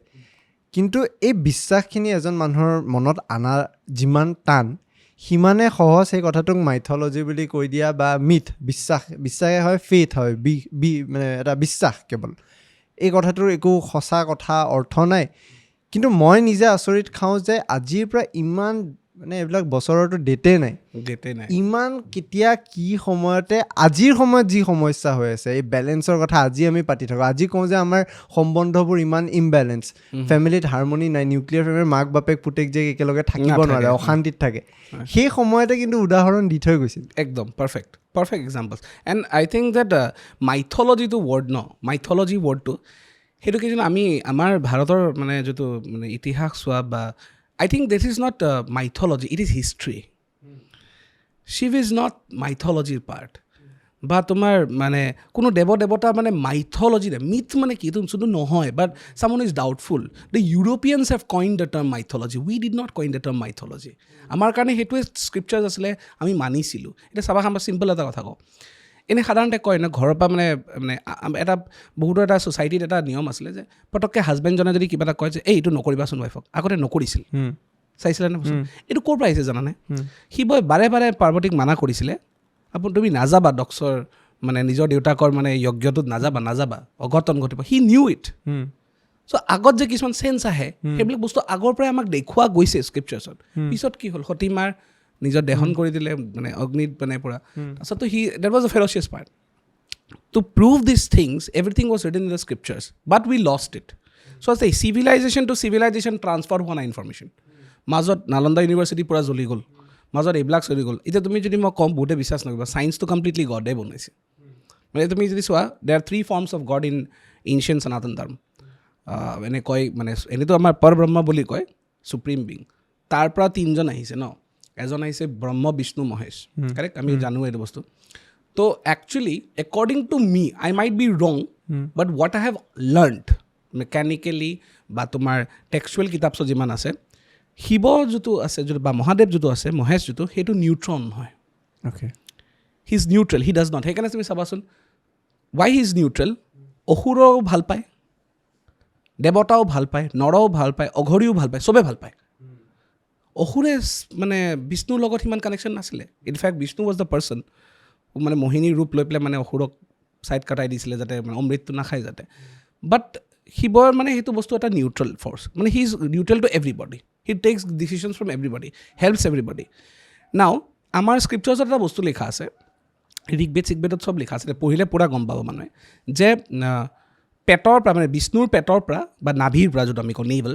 কিন্তু এই বিশ্বাসখিনি এজন মানুহৰ মনত অনা যিমান টান, সিমানে সহজ সেই কথাটোক মাইথলজি বুলি কৈ দিয়া বা মিথ, বিশ্বাসে হয়, ফেইথ হয়, মানে এটা বিশ্বাস কেৱল. এই কথাটোৰ একো সঁচা কথা অৰ্থ নাই. কিন্তু মই নিজে আচৰিত খাওঁ যে আজিৰ পৰা ইমান মানে এইবিলাক বছৰতো ডেটে নাই, ইমান কেতিয়া কি সময়তে আজিৰ সময়ত যি সমস্যা হৈ আছে, এই বেলেঞ্চৰ কথা আজি আমি পাতি থাকোঁ. আজি কওঁ যে আমাৰ সম্বন্ধবোৰ ইমান ইমবেলেঞ্চ, ফেমিলিত হাৰমনি নাই, নিউক্লিয়াৰ ফেমিলিৰ মাক বাপেক পুতেক যে একেলগে থাকিব নোৱাৰে, অশান্তিত থাকে. সেই সময়তে কিন্তু উদাহৰণ দি থৈ গৈছিল. একদম perfect examples. And I think that মাইথলজিটো ৱৰ্ড মাইথলজি ৱৰ্ডটো সেইটো কি জানো, আমি আমাৰ ভাৰতৰ মানে যিটো মানে ইতিহাস চোৱা বা I think this is not mythology, it is history. Shiva is not mythology part. বা তোমাৰ মানে কোনো দেৱতা মানে মাইথলজি নাই, মিথ মানে কি এইটো শুধু নহয়, but summon is doubtful. The Europeans have coin the term mythology, we did not coin the term mythology. আমাৰ কাৰণে সেইটোৱে স্ক্ৰিপচাৰ্ছ আছিলে, আমি মানিছিলোঁ. এতিয়া চাবা আমাৰ চিম্পল এটা কথা কওঁ, এনেই সাধাৰণতে কয় ন, ঘৰৰ পৰা মানে এটা বহুতো এটা ছ'চাইটিত এটা নিয়ম আছিলে যে পটককৈ হাজবেণ্ডজনে যদি কিবা এটা কয় যে এইটো নকৰিবাচোন ৱাইফক, আগতে নকৰিছিল, চাইছিলে নে? এইটো ক'ৰ পৰা আহিছে জানানে? শিৱই বাৰে বাৰে পাৰ্বতীক মানা কৰিছিলে, তুমি নাযাবা ডক্সৰ মানে নিজৰ দেউতাকৰ মানে যজ্ঞটোত নাযাবা, অঘটন ঘটিব. He knew it. চ' আগত যে কিছুমান চেঞ্চ আহে, সেইবিলাক বস্তু আগৰ পৰাই আমাক দেখুওৱা গৈছে স্ক্ৰিপচাৰ্ছত. পিছত কি হ'ল, সতীমাৰ নিজৰ দেহন কৰি দিলে মানে অগ্নিত মানে পৰা. তাৰপিছততো দেট ৱাজ আ ফেৰচিয়াছ part. To prove these things, everything was written in the scriptures, but we lost it. So as a civilization to civilization transfer হোৱা নাই ইনফৰমেশ্যন. মাজত নালন্দা ইউনিভাৰ্চিটি পূৰা জ্বলি গ'ল, মাজত এইবিলাক চলি গ'ল. এতিয়া তুমি যদি মই কম, বহুতে বিশ্বাস নকৰিবা, ছায়েন্সটো কমপ্লিটলি গডে বনাইছে. মানে তুমি যদি চোৱা, দেৰ R 3 forms of God in ancient Sanatan Dharma. এনে কয় মানে এনেতো আমাৰ পৰব্ৰহ্ম বুলি কয়, সুপ্ৰিম বিং. তাৰ পৰা 3জন আহিছে ন, এজন আহিছে ব্ৰহ্ম বিষ্ণু মহেশ, কাৰেক্ট? আমি জানো এইটো বস্তু. তো actually according to me, I might be ৰং, বাট হোৱাট আই হেভ লাৰ্ণড মেকানিকেলি বা তোমাৰ টেক্সচুৱেল কিতাপছ যিমান আছে, শিৱ যিটো আছে বা মহাদেৱ যিটো আছে, মহেশ যিটো, সেইটো নিউট্ৰন হয়. Okay, he is neutral, he does not. সেইকাৰণে তুমি চাবাচোন, ৱাই হি ইজ নিউট্ৰেল, অসুৰো ভাল পায়, দেৱতাও ভাল পায়, নৰও ভাল পায়, অঘৰীও ভাল পায়, চবে ভাল পায়. অসুৰে মানে বিষ্ণুৰ লগত সিমান কানেকশ্যন নাছিলে in fact Vishnu was the person মানে মোহিনীৰ ৰূপ লৈ পেলাই মানে অসুৰক ছাইড কাটাই দিছিলে যাতে মানে অমৃতটো নাখায় যাতে বাট শিৱৰ মানে সেইটো বস্তু এটা নিউট্ৰেল ফ'ৰ্চ মানে he is neutral to everybody he takes decisions from everybody helps everybody now আমাৰ স্ক্ৰিপ্টাৰ্ছত এটা বস্তু লিখা আছে ঋগবেদ চিগবেদত চব লিখা আছে পঢ়িলে পূৰা গম পাব মানুহে যে পেটৰ পৰা মানে বিষ্ণুৰ পেটৰ পৰা বা নাভিৰ পৰা যোনটো আমি কওঁ নেভেল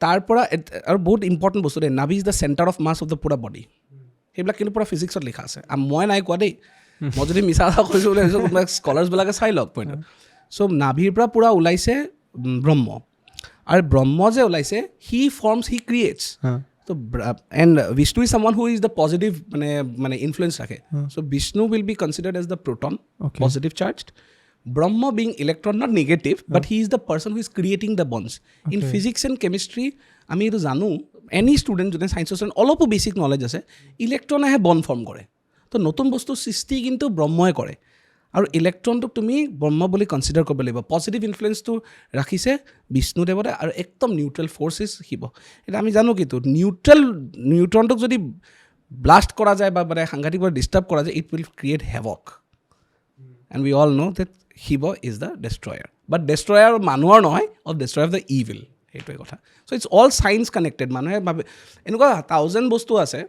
তাৰ পৰা আৰু বহুত ইম্পৰ্টেণ্ট বস্তু দেই নাভি is the centre of mass of the পুৰা বডি সেইবিলাক কিন্তু পূৰা ফিজিক্সত লিখা আছে মই নাই কোৱা দেই মই যদি মিছা এটা কৈছোঁ বুলি ভাবিছোঁ কোনোবা স্কলাৰ্ছবিলাকে চাই লওক পইণ্টত চ' নাভিৰ পৰা পূৰা ওলাইছে ব্ৰহ্ম আৰু ব্ৰহ্ম যে ওলাইছে হি ফৰ্মছ হি ক্ৰিয়েটছ তো and Vishnu is someone who is the positive মানে ইনফ্লুৱেঞ্চ ৰাখে so' Vishnu will be considered as the proton positive charged Brahma being electron, not negative, but he is the person who is creating the bonds. In physics and chemistry, আমি এইটো জানো any student যোনে সায়েন্সৰ student অলপো বেছিক নলেজ আছে ইলেক্ট্ৰনেহে বণ্ড ফৰ্ম কৰে তো নতুন বস্তু সৃষ্টি কিন্তু ব্ৰহ্মই কৰে আৰু ইলেক্ট্ৰনটোক তুমি ব্ৰহ্ম বুলি কনচিডাৰ কৰিব লাগিব পজিটিভ ইনফ্লুৱেঞ্চটো ৰাখিছে বিষ্ণুদেৱতে আৰু একদম নিউট্ৰেল ফ'ৰ্চ ইজ শিৱ এতিয়া আমি জানো কিন্তু নিউট্ৰনটোক যদি ব্লাষ্ট কৰা যায় বা মানে সাংঘাতিকভাৱে ডিষ্টাৰ্ব কৰা যায় it will create havoc and we all know that Shiva is the destroyer but destroyer মানুহৰ নহয় of destroyer of the evil সেইটোৱে কথা so it's all science connected মানুহে এনেকুৱা 1000 বস্তু আছে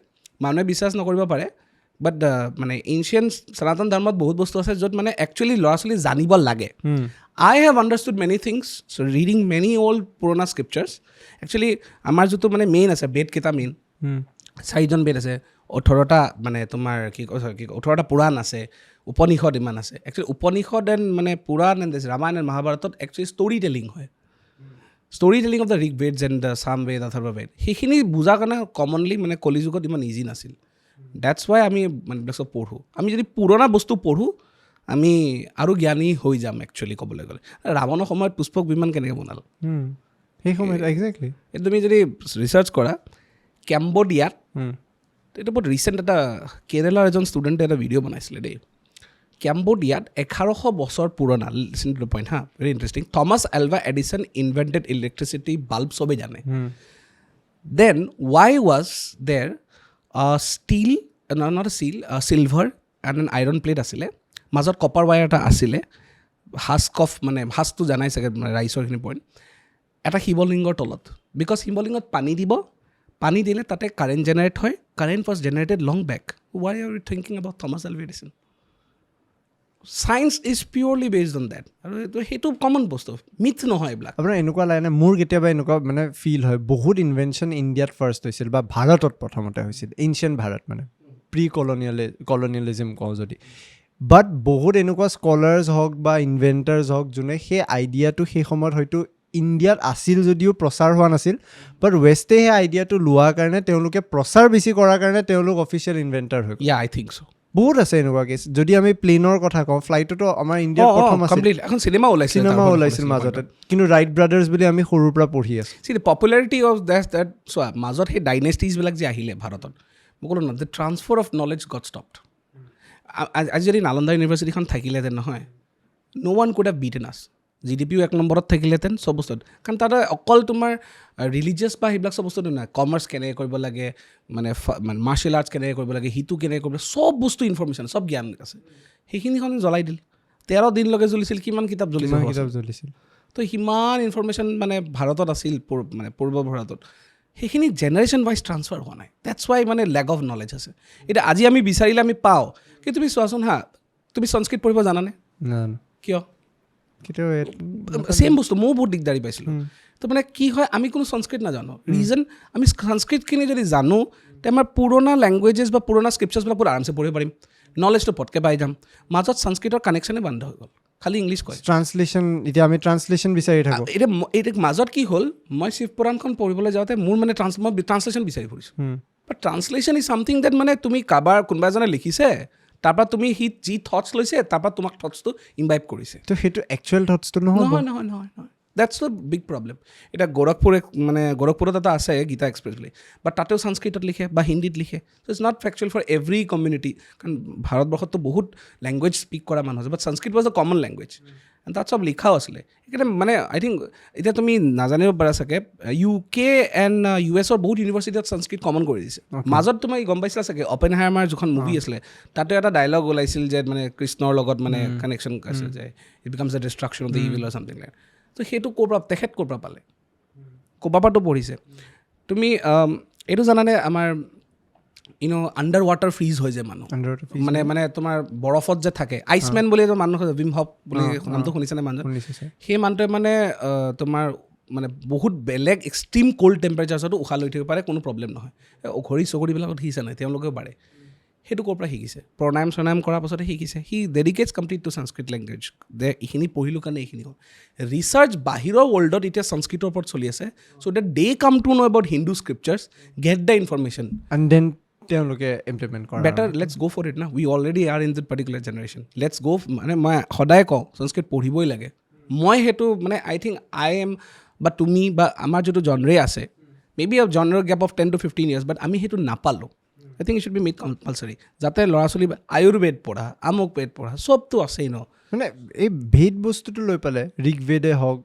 মানুহে বিশ্বাস নকৰিব পাৰে but মানে ancient Sanatan ধৰ্মত বহুত বস্তু আছে য'ত মানে actually ল'ৰা ছোৱালী জানিব লাগে I have understood many things so reading many old পুৰণা scriptures actually আমাৰ যোনটো মানে মেইন আছে বেদ কেইটা মেইন 4জন বেদ আছে 18টা মানে তোমাৰ কি 18টা পুৰাণ আছে উপনিষদ ইমান আছে একচুৱেলি উপনিষদ এণ্ড মানে পুৰাণ এণ্ড ৰামায়ণ এণ্ড মহাভাৰতত একচুৱেলি ষ্টৰি টেলিং হয় story telling of the Rigveda and the Samaveda Atharvaveda সেইখিনি বুজাৰ কাৰণে কমনলি মানে কলিযুগত ইমান ইজি নাছিল ডেটছ ৱাই আমি মানে এইবিলাক পঢ়োঁ আমি যদি পুৰণা বস্তু পঢ়োঁ আমি আৰু জ্ঞানী হৈ যাম একচুৱেলি ক'বলৈ গ'লে ৰাৱণৰ সময়ত পুষ্পক বিমান কেনেকৈ বনাল সেই সময়ত একজেক্টলি তুমি যদি ৰিচাৰ্চ কৰা কেম্বোডিয়াত এইটো বহুত ৰিচেণ্ট এটা কেৰেলাৰ এজন ষ্টুডেণ্টে এটা ভিডিঅ' বনাইছিলে দেই কেম্বোডিয়াত 1100 বছৰ পুৰণা লিসন টু দ্য পইণ্ট হা very interesting Thomas Alva Edison invented electricity bulb চবেই জানে দেন ৱাই ৱাজ দেৰ steel not steel silver and N iron plate আছিলে মাজত কপাৰ ৱায়াৰ এটা আছিলে হাস্ক অফ মানে হাস্কটো জানাই চাগে ৰাইচৰখিনি পইণ্ট এটা শিৱলিংগৰ তলত বিকজ শিৱলিংগত পানী দিলে তাতে কাৰেণ্ট জেনেৰেট হয় current was generated long back why are you thinking about Thomas Alva Edison Science is purely based on that. আৰু সেইটো কমন বস্তু মিথ নহয় এইবিলাক আপোনাৰ এনেকুৱা লাগে মোৰ কেতিয়াবা এনেকুৱা মানে ফিল হয় বহুত ইনভেনশ্যন ইণ্ডিয়াত ফাৰ্ষ্ট হৈছিল বা ভাৰতত প্ৰথমতে হৈছিল এনচিয়েণ্ট ভাৰত মানে প্ৰি কলনিয়েলিজিম কওঁ যদি বাট বহুত এনেকুৱা স্কলাৰ্ছ হওক বা ইনভেণ্টাৰ্ছ হওক যোনে সেই আইডিয়াটো সেই সময়ত হয়তো ইণ্ডিয়াত আছিল যদিও প্ৰচাৰ হোৱা নাছিল বাট ৱেষ্টে সেই আইডিয়াটো লোৱাৰ কাৰণে তেওঁলোকে প্ৰচাৰ বেছি কৰাৰ কাৰণে তেওঁলোক অফিচিয়েল ইনভেণ্টাৰ হৈ ইয়া আই থিংক চ' বহুত আছে এনেকুৱা কেছ যদি আমি প্লেনৰ কথা কওঁ ফ্লাইটতো আমাৰ ইণ্ডিয়াত প্ৰথম আছিল এখন চিনেমা ওলাইছিল মাজতে কিন্তু ৰাইট ব্ৰাদাৰ্ছ বুলি আমি সৰুৰ পৰা পঢ়ি আছোঁ চি পপুলাৰিটি অফ দেট চোৱা মাজত সেই ডাইনেষ্টিজবিলাক যে আহিলে ভাৰতত মই ক'লোঁ ন the transfer of knowledge got stopped আজি যদি নালন্দা ইউনিভাৰ্চিটিখন থাকিলেহেঁতেন নহয় no' one could have beaten us GDPও 1 নম্বৰত থাকিলেহেঁতেন চব বস্তুত কাৰণ তাতে অকল তোমাৰ ৰিলিজিয়াছ বা সেইবিলাক চব বস্তুটো নাই কমাৰ্চ কেনেকৈ কৰিব লাগে মানে মাৰ্চিয়েল আৰ্টছ কেনেকৈ কৰিব লাগে সিটো কেনেকৈ কৰিব লাগে চব বস্তু ইনফৰ্মেশ্যন চব জ্ঞান আছে সেইখিনিখন জ্বলাই দিল 13 দিনলৈকে জ্বলিছিল কিমান কিতাপ জ্বলিছিল তো সিমান ইনফৰ্মেশ্যন মানে ভাৰতত আছিল মানে পূৰ্ব ভাৰতত সেইখিনি জেনেৰেশ্যন ৱাইজ ট্ৰান্সফাৰ হোৱা নাই ডেটছ ৱাই মানে লেক অফ নলেজ আছে এতিয়া আজি আমি বিচাৰিলে আমি পাওঁ কিন্তু তুমি চোৱাচোন হা তুমি সংস্কৃত পঢ়িব জানানে কিয় ছেম বস্তু ময়ো বহুত দিগদাৰি পাইছিলোঁ তো মানে কি হয় আমি কোনো সংস্কৃত নাজানো ৰিজন আমি সংস্কৃতখিনি যদি জানো তে আমাৰ পুৰণা লেংগুৱেজেছ বা পুৰণা স্ক্ৰিপ্চাৰ্ছবিলাক বহুত আৰামছে পঢ়িব পাৰিম নলেজটো পটকৈ পাই যাম মাজত সংস্কৃতৰ কানেকশ্যনে বন্ধ হৈ গ'ল খালি ইংলিছ কয় ট্ৰান্সলেশ্যন এতিয়া আমি ট্ৰান্সলেশ্যন বিচাৰি থাকোঁ এতিয়া মাজত কি হ'ল মই শিৱ পুৰাণখন পঢ়িবলৈ যাওঁতে মোৰ মানে মই ট্ৰান্সলেশ্যন বিচাৰি ফুৰিছোঁ বাট ট্ৰান্সলেশ্যন ইজ ছামথিং ডেট মানে তুমি কাৰোবাৰ কোনোবা এজনে লিখিছে তাৰপৰা তুমি সি যি থটছ লৈছে তাৰপৰা তোমাক থটছটো ইম্বাইব কৰিছে তো সেইটো একচুৱেল থটছটো নহয় That's the big problem. এটা গোৰখপুৰত এটা আছে গীতা এক্সপ্ৰেছ বুলি, বাট তাতেও সংস্কৃতত লিখে বা হিন্দীত লিখে. So' it's not factual for every community, কাৰণ ভাৰতবৰ্ষততো বহুত লেংগুৱেজ স্পীক কৰা মানুহ আছে, but Sanskrit was the common language, তাত চব লিখাও আছিলে. সেইকাৰণে মানে আই থিংক এতিয়া তুমি নাজানিব পাৰা চাগে UK এণ্ড US বহুত ইউনিভাৰ্চিটিত সংস্কৃত কমন কৰি দিছে. মাজত তুমি গম পাইছিলা চাগে অপেনহাইমাৰ যিখন মুভি আছিলে তাতে এটা ডায়লগ ওলাইছিল যে মানে কৃষ্ণৰ লগত মানে কানেকশ্যন আছিল যে it becomes the destruction of the evil or something like. তো সেইটো তেখেত ক'ৰ পৰা পালে, ক'ৰবাৰ পৰাতো পঢ়িছে. তুমি এইটো জানানে আমাৰ আণ্ডাৰ ৱাটাৰ ফ্ৰিজ হৈ যায় মানুহ, মানে তোমাৰ বৰফত যে থাকে আইচমেন বুলি এজন মানুহ বিম হপ বুলি নামটো শুনিছেনে মানুহজন? সেই মানুহটোৱে মানে তোমাৰ মানে বহুত বেলেগ এক্সট্ৰিম ক'ল্ড টেম্পাৰেচাৰছতো উশাহ লৈ থাকিব পাৰে, কোনো প্ৰব্লেম নহয়. ঘড়ী চগৰিবিলাকত শিকিছে নাই, তেওঁলোকেও পাৰে. সেইটো ক'ৰ পৰা শিকিছে? প্ৰণায়াম কৰাৰ পাছতে শিকিছে. হি ডেডিকেটছ কমপ্লিট টু সংস্কৃত লেংগুৱেজ. এইখিনি পঢ়িলোঁ কাৰণে এইখিনি হ'ল. ৰিচাৰ্চ বাহিৰৰ ৱৰ্ল্ডত এতিয়া সংস্কৃতৰ ওপৰত চলি আছে, চ' that they come to know' about Hindu scriptures, get the information and then তেওঁলোকে ইমপ্লিমেণ্ট কৰে. Better let's go' for it না, we already are in that particular generation, let's go'. মানে মই সদায় কওঁ সংস্কৃত পঢ়িবই লাগে. মই সেইটো মানে আই থিংক আই এম বা তুমি বা আমাৰ যিটো জনৰে আছে, মে বি আ জনৰৰ gap of 10 to 15 years, but আমি সেইটো নাপালোঁ. I think it should be made compulsory, যাতে ল'ৰা ছোৱালী আয়ুৰ্বেদ পঢ়া, আমুক বেদ পঢ়া, চবটো আছেই ন. মানে এই ভেদ বস্তুটো লৈ পেলাই ঋগ্বেদে হওক,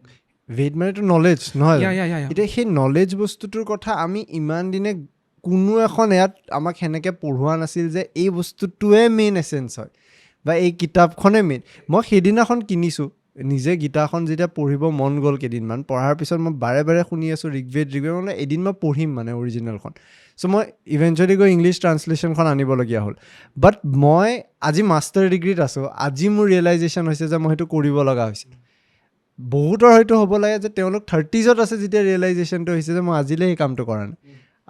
ভেদ মানেতো নলেজ নহয়, এতিয়া সেই নলেজ বস্তুটোৰ কথা আমি ইমান দিনে কোনো এখন ইয়াত আমাক সেনেকৈ পঢ়োৱা নাছিল যে এই বস্তুটোৱে মেইন এচেঞ্চ হয় বা এই কিতাপখনে মেইন. মই সেইদিনাখন কিনিছোঁ নিজে গীতাখন, যেতিয়া পঢ়িব মন গ'ল কেইদিনমান, পঢ়াৰ পিছত মই বাৰে বাৰে শুনি আছোঁ ঋগ্বেদ মানে এদিন মই পঢ়িম মানে অৰিজিনেলখন. চ' মই ইভেঞ্চুৱেলি গৈ ইংলিছ ট্ৰান্সলেশ্যনখন আনিবলগীয়া হ'ল. বাট মই আজি মাষ্টাৰ ডিগ্ৰীত আছোঁ, আজি মোৰ ৰিয়েলাইজেশ্যন হৈছে যে মই সেইটো কৰিব লগা হৈছিল. বহুতৰ হয়তো হ'ব লাগে যে তেওঁলোক 30sত আছে যেতিয়া ৰিয়েলাইজেশ্যনটো হৈছে যে মই আজিলৈ সেই কামটো কৰা নাই,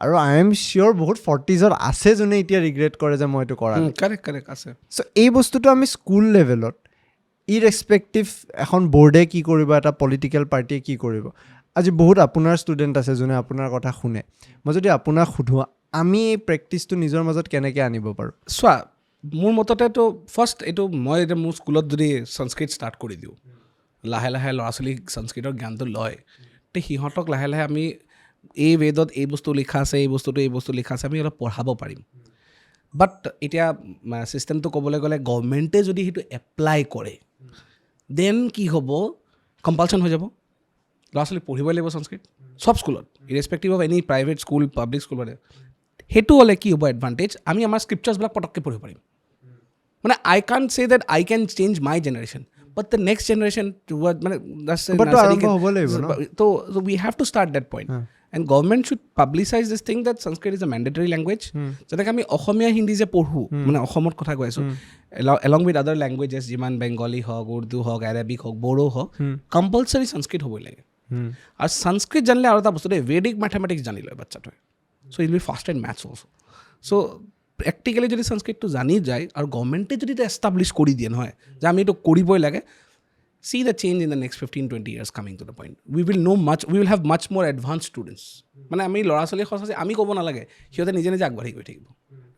আৰু আই এম চিয়'ৰ বহুত 40sত আছে যোনে এতিয়া ৰিগ্ৰেট কৰে যে মই এইটো কৰা নাই. কাৰেক্ট আছে. চ' এই বস্তুটো আমি স্কুল লেভেলত ইৰেচপেক্টিভ এখন বৰ্ডে কি কৰিব, এটা পলিটিকেল পাৰ্টিয়ে কি কৰিব. আজি বহুত আপোনাৰ ষ্টুডেণ্ট আছে যোনে আপোনাৰ কথা শুনে. মই যদি আপোনাক সোধোঁ আমি এই প্ৰেক্টিচটো নিজৰ মাজত কেনেকৈ আনিব পাৰোঁ? চোৱা, মোৰ মততেতো ফাৰ্ষ্ট এইটো মই এতিয়া মোৰ স্কুলত যদি সংস্কৃত ষ্টাৰ্ট কৰি দিওঁ, লাহে লাহে ল'ৰা ছোৱালীক সংস্কৃতৰ জ্ঞানটো লয়, তে সিহঁতক লাহে লাহে আমি এই বেদত এই বস্তু লিখা আছে, এই বস্তু লিখা আছে, আমি অলপ পঢ়াব পাৰিম. বাট এতিয়া ছিষ্টেমটো ক'বলৈ গ'লে গভৰ্ণমেণ্টে যদি সেইটো এপ্লাই কৰে, দেন কি হ'ব, কম্পালচন হৈ যাব, ল'ৰা ছোৱালী পঢ়িবই লাগিব সংস্কৃত চব স্কুলত, irrespective of any private school, public school. মানে সেইটো হ'লে কি হ'ব এডভান্টেজ, আমি আমাৰ স্ক্ৰিপচাৰ্ছবিলাক পটককৈ পঢ়িব পাৰিম. মানে I can't say that I can change my generation, but the next generation মানে তো we have to start that point. And government should publicize this thing that Sanskrit is a mandatory language. যেনেকৈ আমি অসমীয়া হিন্দী যে পঢ়োঁ, মানে অসমত কথা কৈ আছোঁ, along with other languages যিমান বেংগলী হওক, উৰ্দু হওক, আৰবিক হওক, বড়ো হওক, কম্পালচৰি সংস্কৃত হ'বই লাগে. আৰু সংস্কৃত জানিলে আৰু এটা বস্তু দেই, ভেদিক মেথমেটিক্স জানি লয় বাচ্চাটোৱে, so' it will fast and maths also. So' practically যদি সংস্কৃতটো জানি যায় আৰু গভৰ্ণমেণ্টে যদি এটা এষ্টাব্লিছ কৰি দিয়ে নহয় যে আমি এইটো কৰিবই লাগে, see the change in the next 15-20 years coming to the point. We will know much, we will have much more advanced students. মানে আমি ল'ৰা ছোৱালী সঁচাকৈ আমি ক'ব নালাগে, সিহঁতে নিজে নিজে আগবাঢ়ি গৈ থাকিব.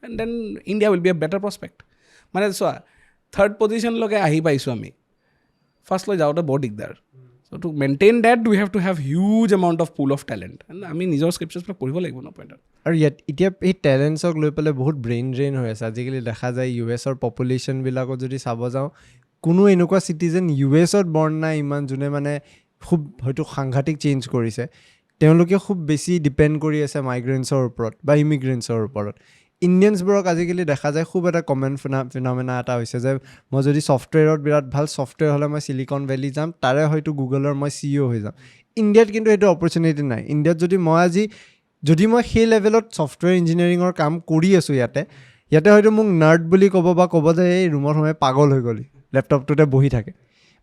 And then India will be a better prospect. মানে চোৱা, 3rd পজিশ্যনলৈকে আহি পাইছোঁ আমি, ফাৰ্ষ্টলৈ যাওঁতে বৰ দিগদাৰ. So' to maintain that we have to have huge amount of pool of talent. আমি নিজৰ স্ক্ৰিপচাৰ্ছবিলাক পঢ়িব লাগিব ন পইণ্টত. আৰু এতিয়া এই টেলেণ্টছক লৈ পেলাই বহুত ব্ৰেইন ড্ৰেইন হৈ আছে. আজিকালি দেখা যায় US পপুলেশ্যনবিলাকত যদি চাব যাওঁ, কোনো এনেকুৱা চিটিজেন US বৰ্ণ নাই ইমান যোনে মানে খুব হয়তো সাংঘাতিক চেঞ্জ কৰিছে. তেওঁলোকে খুব বেছি ডিপেণ্ড কৰি আছে মাইগ্ৰেণ্টছৰ ওপৰত বা ইমিগ্ৰেণ্টছৰ ওপৰত. ইণ্ডিয়ানছবোৰক আজিকালি দেখা যায় খুব এটা কমন ফিনমিনা এটা হৈছে যে মই যদি ছফ্টৱেৰত বিৰাট ভাল ছফ্টৱেৰ হ'লে মই চিলিকন ভেলী যাম, তাৰে হয়তো গুগলৰ মই CEO হৈ যাম. ইণ্ডিয়াত কিন্তু সেইটো অপৰচুনিটি নাই. ইণ্ডিয়াত যদি মই সেই লেভেলত ছফ্টৱেৰ ইঞ্জিনিয়াৰিঙৰ কাম কৰি আছোঁ ইয়াতে হয়তো মোক নাৰ্ড বুলি ক'ব যে এই ৰুমত সোমাই পাগল হৈ গ'লি, লেপটপটোতে বহি থাকে.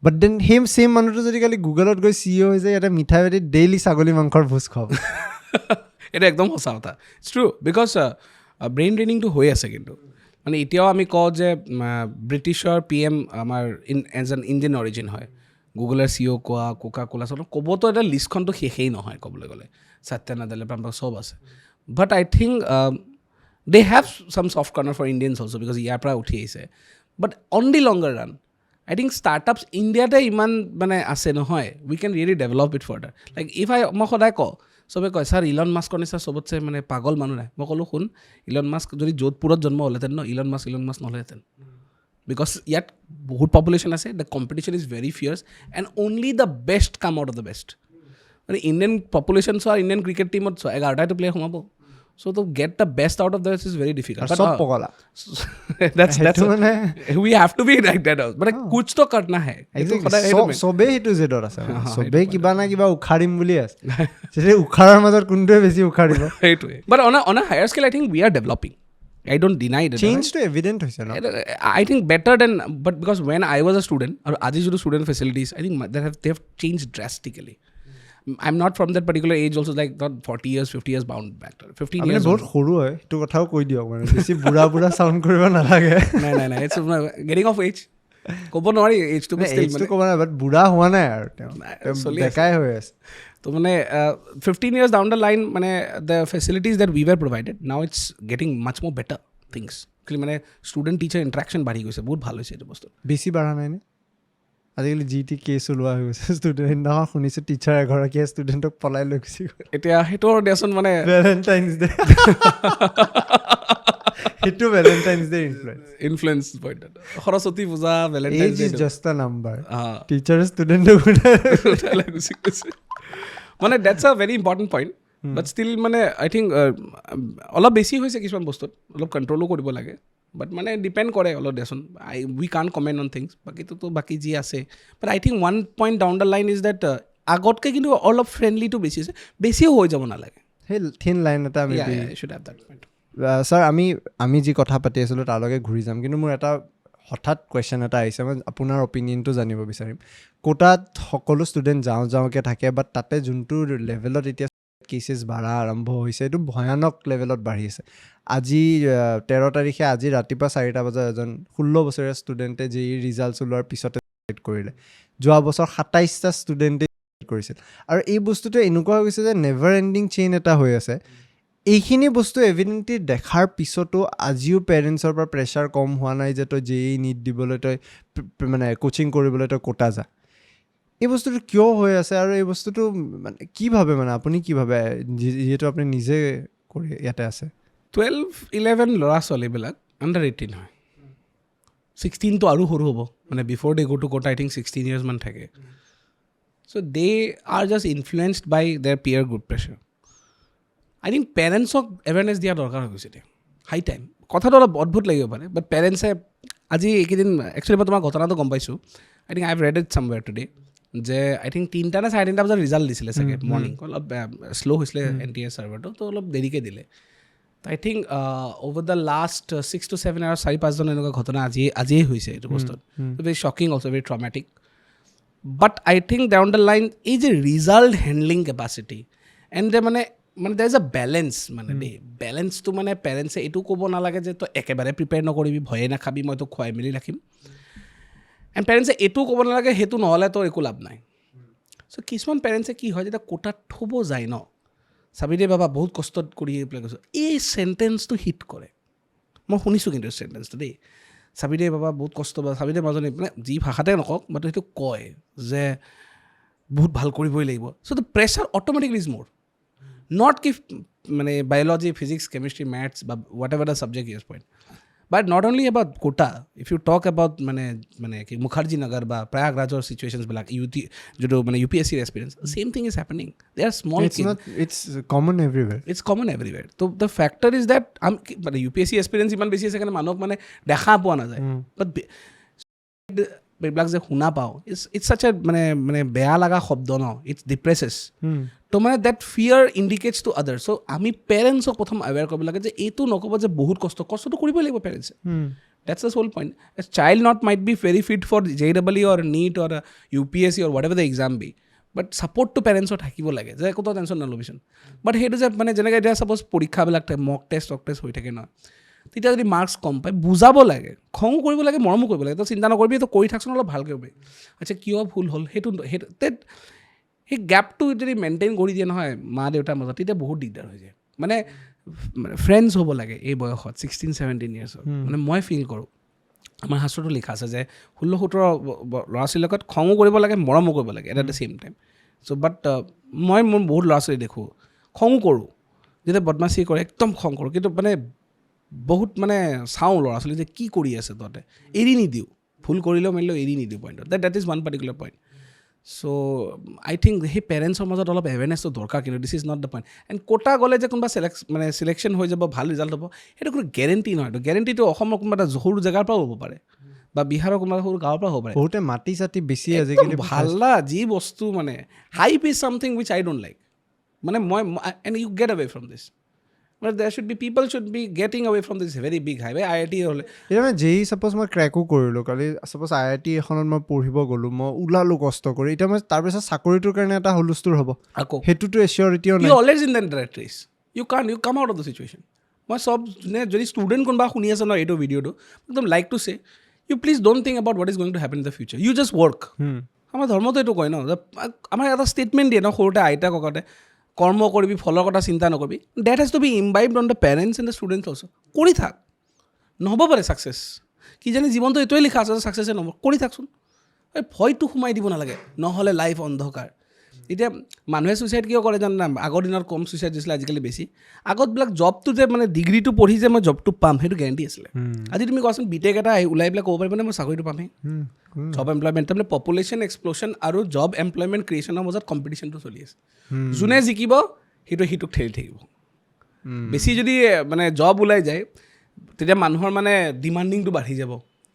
বাট দেন সেই ছেইম মানুহটো যদি কালি গুগলত গৈ CEO হৈ যায়, ইয়াতে মিঠাই পাতি ডেইলি ছাগলী মাংসৰ ভোজ খুৱাব. এইটো একদম সঁচা কথা. ইটছ ট্ৰু, বিকজ ব্ৰেইন ড্ৰেইনিংটো হৈ আছে. কিন্তু মানে এতিয়াও আমি কওঁ যে ব্ৰিটিছৰ PM আমাৰ এজ এন ইণ্ডিয়ান অৰিজিন হয়, গুগলৰ CEO কোৱা, কোকা কোলা চব ক'বতো এটা লিষ্টখনটো শেষেই নহয় ক'বলৈ গ'লে, সত্য নাডেলে চব আছে. But I think they have some soft corner for Indians also' because ইয়াৰ পৰা উঠি আহিছে. But on the longer run I think startups India te iman mane ase nohoy we can really develop it further like if I mo khodai ko sobe koy sir Elon Musk onisa sobotse mane pagol manu nai mo kolu hun Elon Musk jodi Jodhpurot jonmo holeten no Elon Musk noholeten because yet bahut population ase the competition is very fierce and only the best come out of the best mane Indian population so Indian cricket team so 11 ta player humabo so to get the best out of this is very difficult but pogola that's we have to be like that but kuch to karna hai sobe hitu zedor ase sobe kiba na kiba ukharim buli ase je ukharar major kunde beshi ukharibo hetu but on a higher scale I think we are developing I don't deny it change to evident hoise na I think better than but because when I was a student or aji jo student facilities I think they have changed drastically I'm not from that particular age also like not 40 years 50 years bound back 15 years बहुत khoru hoy to kothao koi diok mane beshi bura sound koriba na lage no it's getting of age kobo nori age to be still to koba na but bura hua na yaar dekai hoy ase to mane 15 years down the line mane the facilities that we were provided now it's getting much more better things mane student teacher interaction bari goise bahut bhalo hoise etu bostu beshi bara nai ne আজিকালি জিটি কেছ ওলোৱা হৈ গৈছে ষ্টুডেণ্ট নহয় শুনিছোঁ টিচাৰ এগৰাকীয়ে ষ্টুডেণ্টক পলাই লৈ গুচি গ'ল এতিয়া সেইটোৰ দেচোন মানে ভেলেণ্টাইন্স ডে সেইটো Valentine's Day influence point Saraswati Puja Valentine's Day is just a number teacher ষ্টুডেণ্টক উঠাই গুচি গৈছে মানে that's a very important point but still মানে আই থিংক অলপ বেছি হৈছে কিছুমান বস্তুত অলপ কণ্ট্ৰলো কৰিব লাগে but mane depend kore allo deson we can't comment on things baki to baki ji ase but I think one point down the line is that agot ke kintu all of friendly to beshi hoy jabo na lage hey thin line eta maybe I should have that point sir ami ji kotha pati asilo tar loge ghuri jam kintu mur eta hothat question eta aise man apunar opinion to janibo bisarim Kota hokolo student jao ke thake but tate juntu levelot etia কেसेस বাঢ়া আৰম্ভ হৈছে এইটো ভয়ানক লেভেলত বাঢ়ি আছে আজি 13 তাৰিখে আজি ৰাতিপুৱা 4টা বজাত এজন 16 বছৰীয়া ষ্টুডেণ্টে যে ৰিজাল্টছ ওলোৱাৰ পিছতে কৰিলে যোৱা বছৰ 27টা ষ্টুডেণ্টে কৰিছিল আৰু এই বস্তুটো এনেকুৱা হৈ গৈছে যে নেভাৰ এণ্ডিং চেইন এটা হৈ আছে এইখিনি বস্তু এভিডেণ্টলি দেখাৰ পিছতো আজিও পেৰেণ্টছৰ পৰা প্ৰেছাৰ কম হোৱা নাই যে তই যেই নিট দিবলৈ তই মানে কোচিং কৰিবলৈ তই কোটা যা এই বস্তুটো কিয় হৈ আছে আৰু এই বস্তুটো মানে কি ভাবে মানে আপুনি কি ভাবে যেটো আপুনি নিজে কৰি ইয়াতে আছে 12-11 ল'ৰা ছোৱালীবিলাক আণ্ডাৰ 18 হয় 16 তো আৰু সৰু হ'ব মানে before they go to quota I think 16 years মান থাকে so they are just influenced by their peer group pressure I think পেৰেণ্টছক এৱেৰনেছ দিয়া দৰকাৰ হৈ গৈছে হাই টাইম কথাটো অলপ অদ্ভুত লাগিব পাৰে বাট পেৰেণ্টছে আজি এইকেইদিন একচুৱেলি মই তোমাৰ ঘটনাটো গম পাইছোঁ I think I have read it somewhere today যে আই থিংক 3টা নে 3:30 বজাত ৰিজাল্ট দিছিলে চাগে মৰ্ণিং অলপ শ্ল' হৈছিলে NTS ছাৰ্ভাৰটো তো অলপ দেৰিকৈ দিলে I think over the last 6 to 7 hours 4-5জন এনেকুৱা ঘটনা আজিয়ে হৈছে এইটো বস্তুত very shocking also' very traumatic but I think down the line এই যে result handling capacity and they মানে দেৰ ইজ আ বেলেঞ্চ মানে দেই বেলেঞ্চটো মানে পেৰেণ্টছে এইটো ক'ব নালাগে যে তই একেবাৰে প্ৰিপেয়াৰ নকৰিবি ভয়ে নাখাবি মই তোক খুৱাই মেলি ৰাখিম এণ্ড পেৰেণ্টছে এইটো ক'ব নালাগে সেইটো নহ'লে তোৰ একো লাভ নাই চ' কিছুমান পেৰেণ্টছে কি হয় যেতিয়া কোটাত থ'ব যায় ন চাবি দে বাবা বহুত কষ্টত কৰি পেলাই কৈছোঁ এই চেণ্টেন্সটো হিট কৰে মই শুনিছোঁ কিন্তু চেণ্টেন্সটো দেই চাবি দে বাবা বহুত কষ্ট বা চাবি দে মাজনী মানে যি ভাষাতে নকওক বাট সেইটো কয় যে বহুত ভাল কৰিবই লাগিব so' the pressure automatically is মোৰ নট কি মানে বায়'লজি ফিজিক্স কেমিষ্ট্ৰি মেথছ বা whatever the subject is point But not only about Kota, if you talk about Mukherjee Nagar ba Prayagraj or situations like UPSC experience, the same thing is happening. They are small. It's common everywhere. It's common everywhere. So the factor is that but the UPSC experience iman beshi ase kana manok mane dekha poa na jay. But এইবিলাক যে শুনা পাওঁ ইটছ ছাচ এ মানে বেয়া লগা শব্দ ন ইটছ ডিপ্ৰেছেছ তো মানে that fear indicates to others so' আমি পেৰেণ্টছক প্ৰথম এৱেৰ কৰিব লাগে যে এইটো নক'ব যে বহুত কষ্টটো কৰিবই লাগিব পেৰেণ্টছে that's the whole point a child not might be very fit for JEE or NEET or UPSC or whatever the exam be but ছাপৰ্টটো পেৰেণ্টছৰ থাকিব লাগে যে একোতো টেনশ্যন নল'বিচোন বাট সেইটো যে মানে যেনেকৈ এতিয়া ছাপ'জ পৰীক্ষাবিলাক মক টেষ্ট হৈ থাকে ন তেতিয়া যদি মাৰ্কছ কম পায় বুজাব লাগে খঙো কৰিব লাগে মৰমো কৰিব লাগে তই চিন্তা নকৰিবি তই কৰি থাকচোন অলপ ভালকৈ কৰিবি আচ্ছা কিয় ভুল হ'ল সেইটো সেই গেপটো যদি মেইনটেইন কৰি দিয়ে নহয় মা দেউতাৰ মাজত তেতিয়া বহুত দিগদাৰ হৈ যায় মানে ফ্ৰেণ্ডছ হ'ব লাগে এই বয়সত 16-17 ইয়াৰ্ছত মানে মই ফিল কৰোঁ আমাৰ শাস্ত্ৰটো লিখা আছে যে 16-17 ল'ৰা ছোৱালীৰ লগত খঙো কৰিব লাগে মৰমো কৰিব লাগে এট দ্য চেম টাইম চ' বাট মই মোৰ বহুত ল'ৰা ছোৱালী দেখোঁ খঙো কৰোঁ যেতিয়া বদমাচি কৰে একদম খং কৰোঁ কিন্তু মানে বহুত মানে চাওঁ ল'ৰা ছোৱালী যে কি কৰি আছে তহঁতে এৰি নিদিওঁ ভুল কৰিলেও মেলিলেও এৰি নিদিওঁ পইণ্টত that is one particular point so' I think সেই পেৰেণ্টছৰ মাজত অলপ এৱেৰনেছটো দৰকাৰ কিন্তু this is not the point and quota গ'লে যে কোনোবা চিলেকশ্যন হৈ যাব ভাল ৰিজাল্ট হ'ব সেইটো কোনো গেৰেণ্টি নহয় গেৰেণ্টিটো অসমৰ কোনোবা এটা সৰু জেগাৰ পৰাও হ'ব পাৰে বা বিহাৰৰ কোনোবা সৰু গাঁৱৰ পৰা হ'ব পাৰে বহুতে মাটি চাটি বেছি আজিকালি ভালা যি বস্তু মানে hype is something which I don't like মানে মই and you get away from this মানে there should be people should be getting away from this very big highway IIT হ'লে এতিয়া মানে যেই ছাপ'জ মই ক্ৰেকো কৰিলোঁ কালি ছাপ'জ IIT এখনত মই পঢ়িব গ'লোঁ মই ওলালোঁ কষ্ট কৰি এতিয়া মই তাৰপিছত চাকৰিটোৰ কাৰণে এটা হুলস্থুল হ'ব আকৌ সেইটোতো এচিয়ৰিটিও নাই you always in that race you come out of the situation মই চব যোনে যদি ষ্টুডেণ্ট কোনোবা শুনি আছে ন এইটো ভিডিঅ'টো একদম like to say you please don't think about what is going to happen in the future you just work আমাৰ ধৰ্মটো এইটো কয় ন আমাৰ এটা ষ্টেটমেণ্ট দিয়ে ন সৰুতে আইতা ককাতে কৰ্ম কৰিবি ফলৰ কথা চিন্তা নকৰিবি that has to be imbibed on the parents and the students also' কৰি থাক নহ'ব পাৰে ছাকচেছ কিজানি জীৱনটো এইটোৱে লিখা আছে যে ছাকচেছে নহ'ব কৰি থাকচোন এই ভয়টো সোমাই দিব নালাগে নহ'লে লাইফ অন্ধকাৰ এতিয়া মানুহে ছুইচাইড কিয় কৰে জানা আগৰ দিনত কম ছুইচাইড দিছিলে আজিকালি বেছি আগতবিলাক জবটো যে মানে ডিগ্ৰীটো পঢ়ি যে মই জবটো পাম সেইটো গেৰেণ্টি আছিলে আজি তুমি কোৱাচোন বিটেক এটা ওলাই পেলাই ক'ব পাৰিবা নে মই চাকৰিটো পামেই জব এমপ্লয়মেণ্ট তাৰমানে পপুলেশ্যন এক্সপ্ল'শ্যন আৰু জব এমপ্লয়মেণ্ট ক্ৰিয়েশ্যনৰ মাজত কম্পিটিশ্যনটো চলি আছে যোনে জিকিব সিটোক ঠেলি থাকিব বেছি যদি মানে জব ওলাই যায় তেতিয়া মানুহৰ মানে ডিমাণ্ডিংটো বাঢ়ি যাব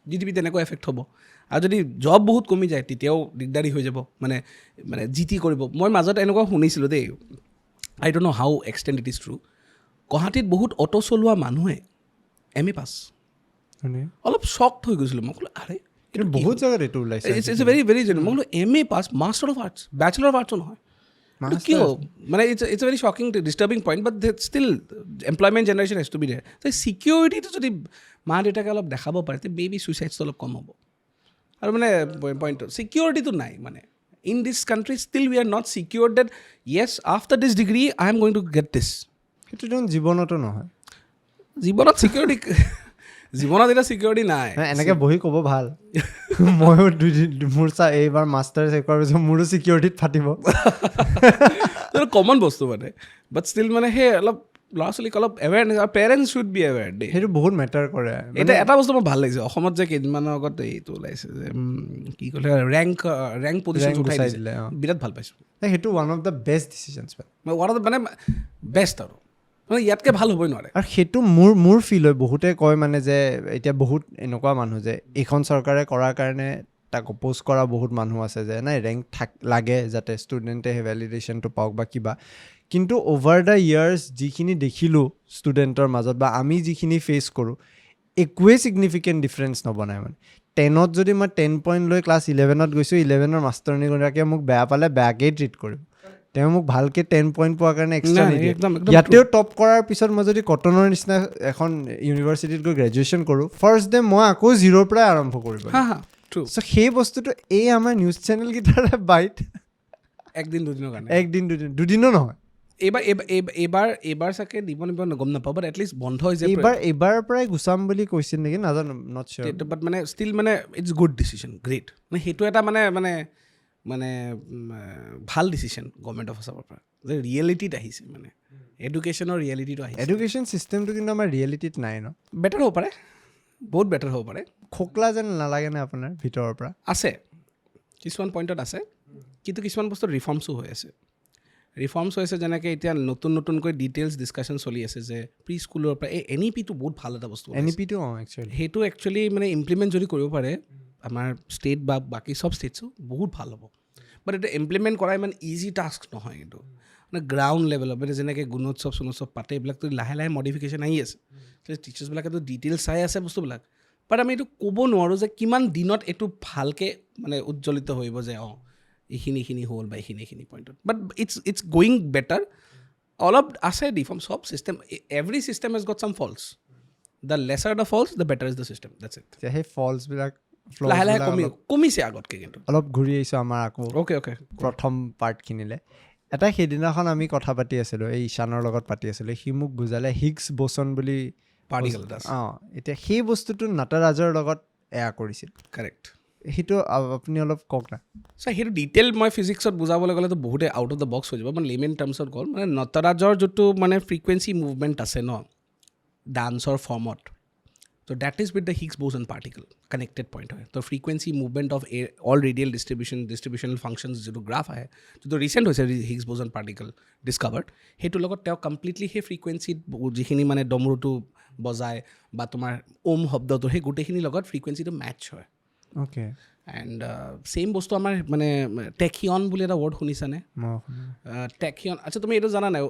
GDP তেনেকুৱা এফেক্ট হ'ব আৰু যদি জব বহুত কমি যায় তেতিয়াও দিগদাৰী হৈ যাব মানে জিটি কৰিব মই মাজত এনেকুৱা শুনিছিলোঁ দেই I don't know' how extend it is true গুৱাহাটীত বহুত অ'টো চলোৱা মানুহে MA পাছ অলপ শ্বকড হৈ গৈছিলোঁ মই ক'লোঁ আৰে বহুত জেগাত এইটো ওলাইছে ইটছ ভেৰি ভেৰি জেনুইন মই ক'লোঁ MA pass master of arts bachelor of আৰ্টছো নহয় কিয় মানে it's very shocking disturbing point but still employment generation has to be there ছিকিউৰিটিটো যদি মা দেউতাকে অলপ দেখাব পাৰে তে বেবি ছুইচাইডছটো অলপ কম হ'ব আৰু মানে পইণ্টটো ছিকিউৰিটিটো নাই মানে in this country still we are not secure that yes after this degree I am going to get this সেইটো দেখোন জীৱনতো নহয় জীৱনত ছিকিউৰিটি জীৱনত এতিয়া ছিকিউৰিটি নাই এনেকৈ বহি ক'ব ভাল ময়ো মোৰ এইবাৰ মাষ্টাৰ শেষ কৰাৰ পিছত মোৰো ছিকিউৰিটিত ফাটিব কমন বস্তু মানে বাট ষ্টিল মানে সেই অলপ ল'ৰা ছোৱালীক অলপ এৱেৰনেছ আৰু পেৰেণ্টছ শুড বি এৱেৰ দেই সেইটো বহুত মেটাৰ কৰে এতিয়া এটা বস্তু মোৰ ভাল লাগিছে অসমত যে কেইদিনমানৰ আগত এইটো ওলাইছে যে কি ক'লে ৰেংক পজিশ্যন উঠাই দিলে বিৰাট ভাল পাইছোঁ সেইটো one of the best decisions one of the মানে বেষ্ট আৰু মানে ইয়াতকৈ ভাল হ'বই নোৱাৰে আৰু সেইটো মোৰ ফিল হয় বহুতে কয় মানে যে এতিয়া বহুত এনেকুৱা মানুহ যে এইখন চৰকাৰে কৰাৰ কাৰণে তাক অপ'জ কৰা বহুত মানুহ আছে যে নাই ৰেংক লাগে যাতে ষ্টুডেণ্টে সেই ভেলিডেশ্যনটো পাওক বা কিবা কিন্তু অভাৰ দ্য ইয়াৰ্ছ যিখিনি দেখিলোঁ ষ্টুডেণ্টৰ মাজত বা আমি যিখিনি ফেচ কৰোঁ একোৱেই ছিগনিফিকেণ্ট ডিফাৰেঞ্চ নবনায় মানে 10ত যদি মই 10 পইণ্ট লৈ ক্লাছ 11ত গৈছোঁ 11ৰ মাষ্টৰনীগৰাকীয়ে মোক বেয়া পালে বেয়াকেই ট্ৰিট কৰিব তেওঁ মোক ভালকৈ 10 পইণ্ট পোৱাৰ কাৰণে এক্সট্ৰা নিদিয়ে ইয়াতেও টপ কৰাৰ পিছত মই যদি কটনৰ নিচিনা এখন ইউনিভাৰ্চিটিত গৈ গ্ৰেজুৱেশ্যন কৰোঁ ফাৰ্ষ্ট ডে মই আকৌ 0ৰ পৰাই আৰম্ভ কৰিব চ' সেই বস্তুটো এই আমাৰ নিউজ চেনেলকেইটাৰে বাইট একদিন দুদিনো নহয় এইবাৰ চাগে দিব গম নাপাওঁ বাট এটলিষ্ট বন্ধ হৈছে এইবাৰৰ পৰাই গুচাম বুলি কৈছিল নেকি নাজানো নট চিয়ৰ বাট মানে ষ্টিল মানে ইটছ গুড ডিচিশ্যন গ্ৰেট মানে সেইটো এটা মানে ভাল ডিচিশ্যন গভৰ্ণমেণ্ট অফ আছামৰ পৰা যে ৰিয়েলিটিত আহিছে মানে এডুকেশ্যনৰ ৰিয়েলিটিটো আহিছে এডুকেশ্যন চিষ্টেমটো কিন্তু আমাৰ ৰিয়েলিটিত নাই ন বেটাৰ হ'ব পাৰে বহুত বেটাৰ হ'ব পাৰে খোকলা যেন নালাগে নে আপোনাৰ ভিতৰৰ পৰা আছে কিছুমান পইণ্টত আছে কিন্তু কিছুমান বস্তু ৰিফৰ্মছো হৈ আছে যেনেকৈ এতিয়া নতুনকৈ ডিটেইলছ ডিছকাশ্যন চলি আছে যে প্ৰি স্কুলৰ পৰা এই NEP-টো বহুত ভাল এটা বস্তু NEP-টো সেইটো একচুৱেলি মানে ইমপ্লিমেণ্ট যদি কৰিব পাৰে আমাৰ ষ্টেট বা বাকী চব ষ্টেটছো বহুত ভাল হ'ব বাট এইটো ইমপ্লিমেণ্ট কৰা ইমান ইজি টাস্ক নহয় এইটো মানে গ্ৰাউণ্ড লেভেলত মানে যেনেকৈ গুণোৎসৱ চুণোৎসৱ পাতে এইবিলাকতো লাহে লাহে মডিফিকেশ্যন আহি আছে টিচাৰ্ছবিলাকেতো ডিটেইলছ চাই আছে বস্তুবিলাক বাট আমি এইটো ক'ব নোৱাৰোঁ যে কিমান দিনত এইটো ভালকৈ মানে উজ্জ্বলিত হ'ব যে এইখিনি হ'ল বা এইখিনি পইণ্টত বাট ইটছ গোয়িং বেটাৰ অলপ আছে ডিফৰ্ম চব system every system has got some faults the lesser the faults the better is the system that's it সেই ফল্ছবিলাক লাহে লাহে কমিছে আগতকৈ কিন্তু অলপ ঘূৰি আহিছোঁ আমাৰ আকৌ অ'কে প্ৰথম পাৰ্টখিনিলে এটা সেইদিনাখন আমি কথা পাতি আছিলোঁ এই ঈশানৰ লগত পাতি আছিলোঁ সি মোক বুজালে হিগছ বচন বুলি পাৰ্টিকেল এটা এতিয়া সেই বস্তুটো নাটাৰাজৰ লগত এয়া কৰিছিল কাৰেক্ট সেইটো আপুনি অলপ কওক না চ' সেইটো ডিটেইল মই ফিজিক্সত বুজাবলৈ গ'লেতো বহুতে আউট অফ দ্য বক্স হৈ যাব মানে লেমেন টাৰ্মছত গ'ল মানে নটৰাজৰ যোনটো মানে ফ্ৰিকুৱেঞ্চি মুভমেণ্ট আছে ন ডান্সৰ ফৰ্মত ত' that is with the Higgs boson particle connected point হয় ত' frequency movement of all radial distributional functions যিটো গ্ৰাফ আহে যিটো ৰিচেণ্ট হৈছে হিগছ বোজন পাৰ্টিকল ডিছকাভাৰ্ড সেইটোৰ লগত তেওঁ কমপ্লিটলি সেই ফ্ৰিকুৱেঞ্চিত যিখিনি মানে ডমৰুটো বজায় বা তোমাৰ ওম শব্দটো সেই গোটেইখিনিৰ লগত ফ্ৰিকুৱেঞ্চিটো মেটচ হয় অ'কে এণ্ড ছেইম বস্তু আমাৰ মানে টেকিয়ন বুলি এটা ৱৰ্ড শুনিছানে টেকিয়ন আচ্ছা তুমি এইটো জানা নাই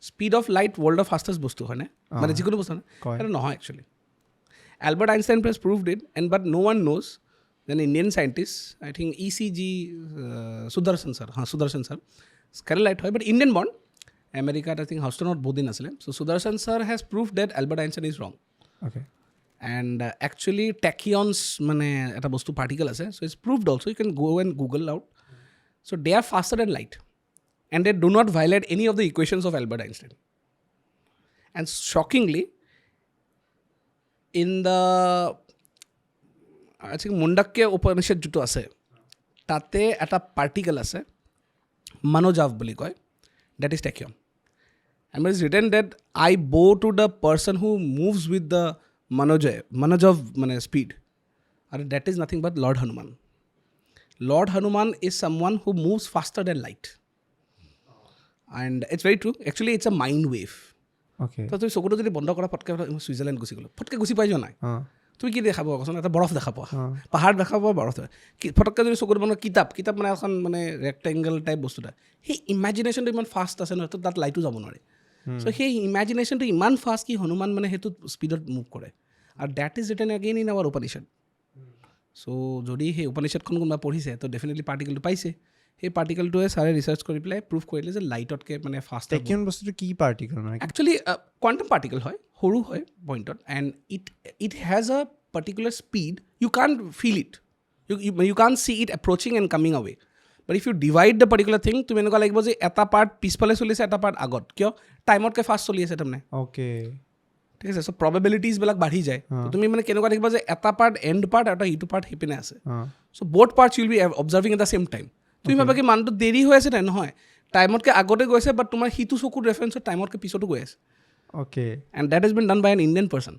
স্পীড অফ লাইট ৱৰ্ল্ডৰ ফাষ্টেষ্ট বস্তু হয়নে মানে যিকোনো বস্তু হয় সেইটো নহয় actually Albert Einstein press proved it and but no' one knows an Indian scientist I think ECG Sudarshan sir Keralite হয় বাট ইণ্ডিয়ান বৰ্ণ আমেৰিকাত আই থিংক হাউষ্টনত বহুত দিন আছিলে so' Sudarshan sir has prove that Albert Einstein is wrong okay and actually tachyons মানে এটা বস্তু পাৰ্টিকেল আছে so' it's proved also' you can go and google out so' they are faster than light and they do not violate any of the equations of Albert Einstein and shockingly in the I think Mundaka Upanishad যিটো আছে তাতে এটা পাৰ্টিকেল আছে মনোজাভ বুলি কয় that is টেকিয়ন and it is written that I bow to the person who moves with the Manojav মানে speed and that is nothing but Lord Hanuman is someone who moves faster than light and it's very true actually it's a mind wave okay তো তুমি চকুটো যদি বন্ধ কৰা ফটকে ছুইজাৰলেণ্ড গুচি গ'লো ফটকে গুচি পাই যোৱা নাই তুমি কি দেখা পোৱা কচোন এটা বৰফ দেখা পোৱা পাহাৰ দেখা পোৱা বৰফ ফটককৈ যদি চকুটো বন্ধ কিতাপ মানে এখন মানে ৰেক্টেংগল টাইপ বস্তু এটা সেই ইমেজিনেশ্যনটো ইমান ফাষ্ট আছে নহয় তাত লাইটো যাব নোৱাৰে চ' সেই ইমেজিনেশ্যনটো ইমান ফাষ্ট কি হনুমান মানে সেইটো স্পীডত মুভ কৰে আৰু that is written again in our Upanishad so' যদি সেই উপনিষদখন কোনোবা পঢ়িছে তো ডেফিনেটলি পাৰ্টিকেলটো পাইছে সেই পাৰ্টিকেলটোৱে ছাৰে ৰিচাৰ্চ কৰি পেলাই প্ৰুভ কৰিলে যে লাইটতকৈ মানে ফাষ্ট টেকিয়ন বস্তুটো কি পাৰ্টিকেল মানে একচুৱেলি কোৱাণ্টাম পাৰ্টিকেল হয় সৰু হয় পইণ্টত and it has a particular speed you can feel it you can see it approaching and coming away but if you divide the particular thing তুমি এনেকুৱা লাগিব যে এটা পাৰ্ট পিছফালে চলিছে এটা পাৰ্ট আগত কিয় টাইমতকৈ ফাষ্ট চলি আছে তাৰমানে অ'কে ঠিক আছে চ' প্ৰবেবিলিটিজবিলাক বাঢ়ি যায় তুমি মানে কেনেকুৱা দেখিবা যে এটা পাৰ্ট এণ্ড পাৰ্ট আৰু ইটো পাৰ্ট সিপিনে আছে so' both parts will be observing at the same time তুমি ভাবা কি মানুহটো দেৰি হৈ আছে নাই নহয় টাইমতকৈ আগতে গৈছে বাট তোমাৰ সিটো চকুৰ ৰেফাৰেঞ্চত টাইমতকৈ পিছতো গৈ আছে okay and that is been done by an Indian person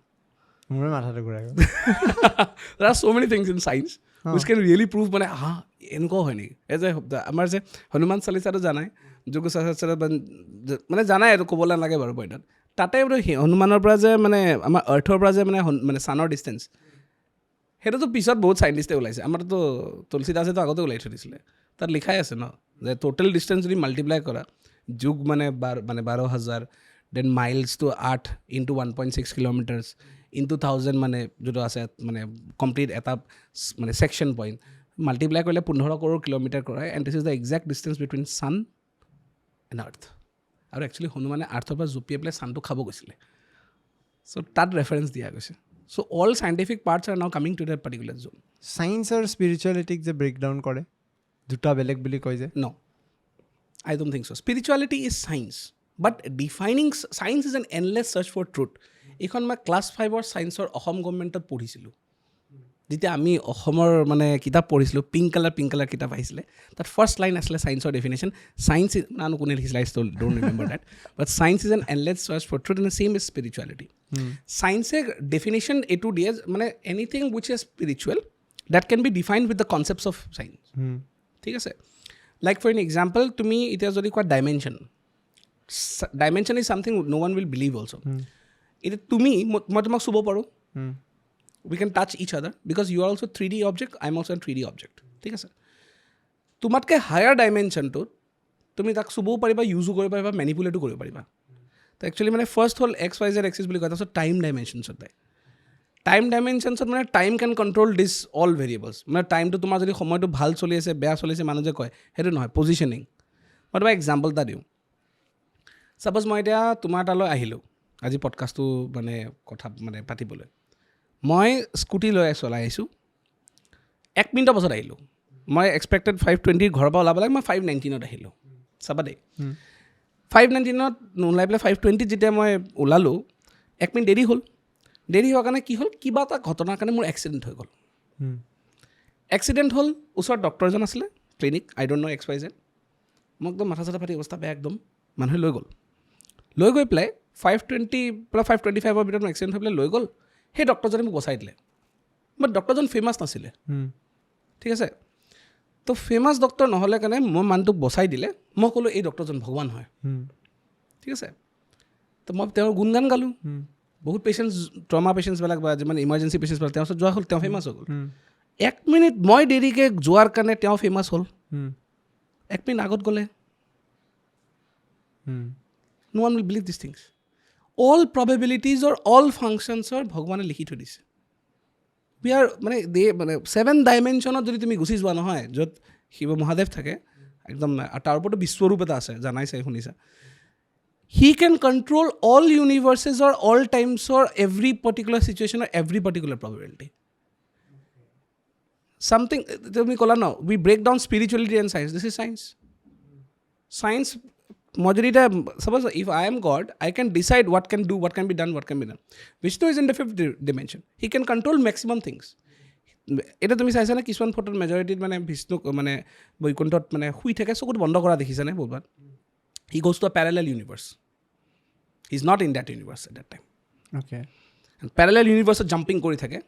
মোৰ মাথাটো ঘূৰাই গ'ল there are so many things in science which can really prove মানে এনেকুৱাও হয় নেকি এই যে আমাৰ যে হনুমান চালিচাটো জানাই যোগ মানে জানাই এইটো ক'বলৈ নালাগে বাৰু পইণ্টত তাতে হনুমানৰ পৰা যে মানে আমাৰ আৰ্থৰ পৰা যে মানে ছানৰ ডিষ্টেঞ্চ সেইটোতো পিছত বহুত চাইণ্টিষ্টে ওলাইছে আমাৰতো তুলসী দাসেতো আগতে ওলাই থৈ দিছিলে তাত লিখাই আছে ন যে টোটেল ডিষ্টেঞ্চ যদি মাল্টিপ্লাই কৰা যুগ মানে 12,000 then miles to earth into 1.6 kilometres into 1000 মানে যিটো আছে মানে কমপ্লিট এটা মানে ছেকশ্যন পইণ্ট মাল্টিপ্লাই কৰিলে 15 কৰোৰ কিলোমিটাৰ কৰায় and this is the exact distance between sun and earth আৰু একচুৱেলি হনুমানে আৰ্থৰ পৰা জঁপিয়াই পেলাই ছানটো খাব গৈছিলে চ' তাত ৰেফাৰেঞ্চ দিয়া গৈছে so' all scientific parts are now coming to that particular zone science আৰু স্পিৰিচুৱেলিটিক যে ব্ৰেকডাউন কৰে দুটা বেলেগ বুলি কয় যে ন I don't think so' spirituality is science but defining science is an endless search for truth এইখন মই ক্লাছ 5 ছায়েন্সৰ অসম গভৰ্ণমেণ্টত পঢ়িছিলোঁ যেতিয়া আমি অসমৰ মানে কিতাপ পঢ়িছিলোঁ পিংক কালাৰ কিতাপ আহিছিলে তাত ফাৰ্ষ্ট লাইন আছিলে ছায়েন্সৰ ডেফিনেশ্যন ছায়েন্স ইজ নানো কোনে লিখিছিলে I still don't remember that but science is an endless search for truth and same is spirituality ছায়েন্সে ডেফিনেশ্যন এইটো দিয়ে মানে anything which is spiritual that can be defined with the concepts of science ঠিক আছে লাইক ফৰ এন এক্সাম্পল তুমি এতিয়া যদি কোৱা dimension is something no' one will believe also' এতিয়া মই তোমাক চুব পাৰোঁ we can touch each other because you are also 3D object, I am also a 3D object. ঠিক আছে তোমাতকৈ হায়াৰ ডাইমেনশ্যনটোত তুমি তাক চুবও পাৰিবা ইউজো কৰিব পাৰিবা মেনিপুলেটো কৰিব পাৰিবা তো একচুৱেলি মানে ফাৰ্ষ্ট হ'ল XYZ এক্সিছ বুলি কয় তাৰপিছত টাইম ডাইমেনশ্যনছত যায় টাইম ডাইমেনশ্যনছত মানে টাইম কেন কণ্ট্ৰল দিছ অল ভেৰিয়েবলছ মানে টাইমটো তোমাৰ যদি সময়টো ভাল চলি আছে বেয়া চলিছে মানুহ যে কয় সেইটো নহয় পজিশ্যনিং মই তোমাক এক্সাম্পল এটা দিওঁ ছাপ'জ মই এতিয়া তোমাৰ তালৈ আহিলোঁ আজি পডকাষ্টটো মানে কথা মানে পাতিবলৈ মই স্কুটি চলাই আহিছোঁ 1 মিনিটৰ পাছত আহিলোঁ মই এক্সপেক্টেড 520 ঘৰৰ পৰা ওলাব লাগে মই 519ত আহিলোঁ চাবা দেই 519ত নোলাই পেলাই 520 যেতিয়া মই ওলালোঁ 1 মিনিট দেৰি হ'ল দেৰি হোৱাৰ কাৰণে কি হ'ল কিবা এটা ঘটনাৰ কাৰণে মোৰ এক্সিডেণ্ট হৈ গ'ল এক্সিডেণ্ট হ'ল ওচৰত ডক্টৰ এজন আছিলে clinic I don't no' XYZ মোক একদম মাথা চাথা ফাটি অৱস্থা বেয়া একদম মানুহে লৈ গৈ পেলাই 5:20 পৰা 5:25 ভিতৰত এক্সিডেণ্ট হৈ পেলাই লৈ গ'ল সেই ডক্টৰজনে মোক বচাই দিলে বাট ডক্টৰজন ফেমাছ নাছিলে ঠিক আছে তো ফেমাছ ডক্টৰ নহ'লে কাৰণে মই মানুহটোক বচাই দিলে মই ক'লোঁ এই ডক্টৰজন ভগৱান হয় ঠিক আছে তো মই তেওঁৰ গুণগান গালোঁ বহুত পেচেণ্টছ ট্ৰমা পেচেণ্টছবিলাক বা যিমান ইমাৰ্জেঞ্চি পেচেণ্টছবিলাক তেওঁৰ ওচৰত যোৱা হ'ল তেওঁ ফেমাছ হৈ গ'ল 1 মিনিট মই দেৰিকৈ যোৱাৰ কাৰণে তেওঁ ফেমাছ হ'ল 1 মিনিট আগত গ'লে no one will believe these things all probabilities or all functions are ভগৱানে লিখি থৈ দিছে we are মানে 7 ডাইমেনশ্যনত যদি তুমি গুচি যোৱা নহয় য'ত শিৱ মহাদেৱ থাকে একদম তাৰ ওপৰতো বিশ্বৰূপ এটা আছে জানাই চাই শুনিছা he can control all universes or all times or every particular situation or every particular probability something তুমি ক'লা ন we break down spirituality and science this is science মই যদি এটা suppose if I am God I can decide what can do what can be done Vishnu is in the 5th dimension he can control maximum things এটা তুমি চাইছা না কিছুমান ফটোত মেজৰিটিত মানে বিষ্ণু মানে বৈকুণ্ঠত মানে শুই থাকে চকুত বন্ধ কৰা দেখিছা নে বহুতবাৰ he goes to a parallel universe he's not in that universe at that time okay and parallel universe jumping কৰি থাকে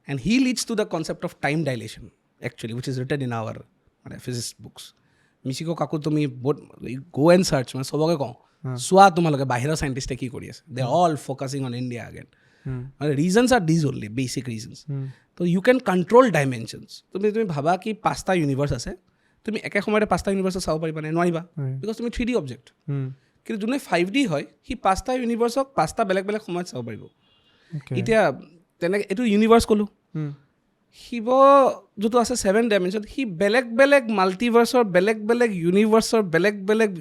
and he leads to the concept of time dilation actually which is written in our physics books Michiko কাকো তুমি গো এণ্ড চাৰ্চ মানে চবকে কওঁ চোৱা তোমালোকে বাহিৰৰ চাইণ্টিষ্টে কি কৰি আছে they all focusing on India again reasons are these only basic reasons তো ইউ কেন কণ্ট্ৰল ডাইমেনশ্যনছ তুমি ভাবা কি 5টা ইউনিভাৰ্চ আছে তুমি একে সময়তে 5টা ইউনিভাৰ্চক চাব পাৰিবা নে নোৱাৰিবা বিকজ তুমি 3D অবজেক্ট কিন্তু যোনে 5D হয় সি 5টা ইউনিভাৰ্চক 5টা বেলেগ বেলেগ সময়ত চাব পাৰিব এতিয়া তেনেকৈ এইটো ইউনিভাৰ্চ ক'লোঁ শিৱ যোনটো আছে 7 ডাইমেনশ্যন সি বেলেগ বেলেগ মাল্টিভাৰ্চৰ বেলেগ বেলেগ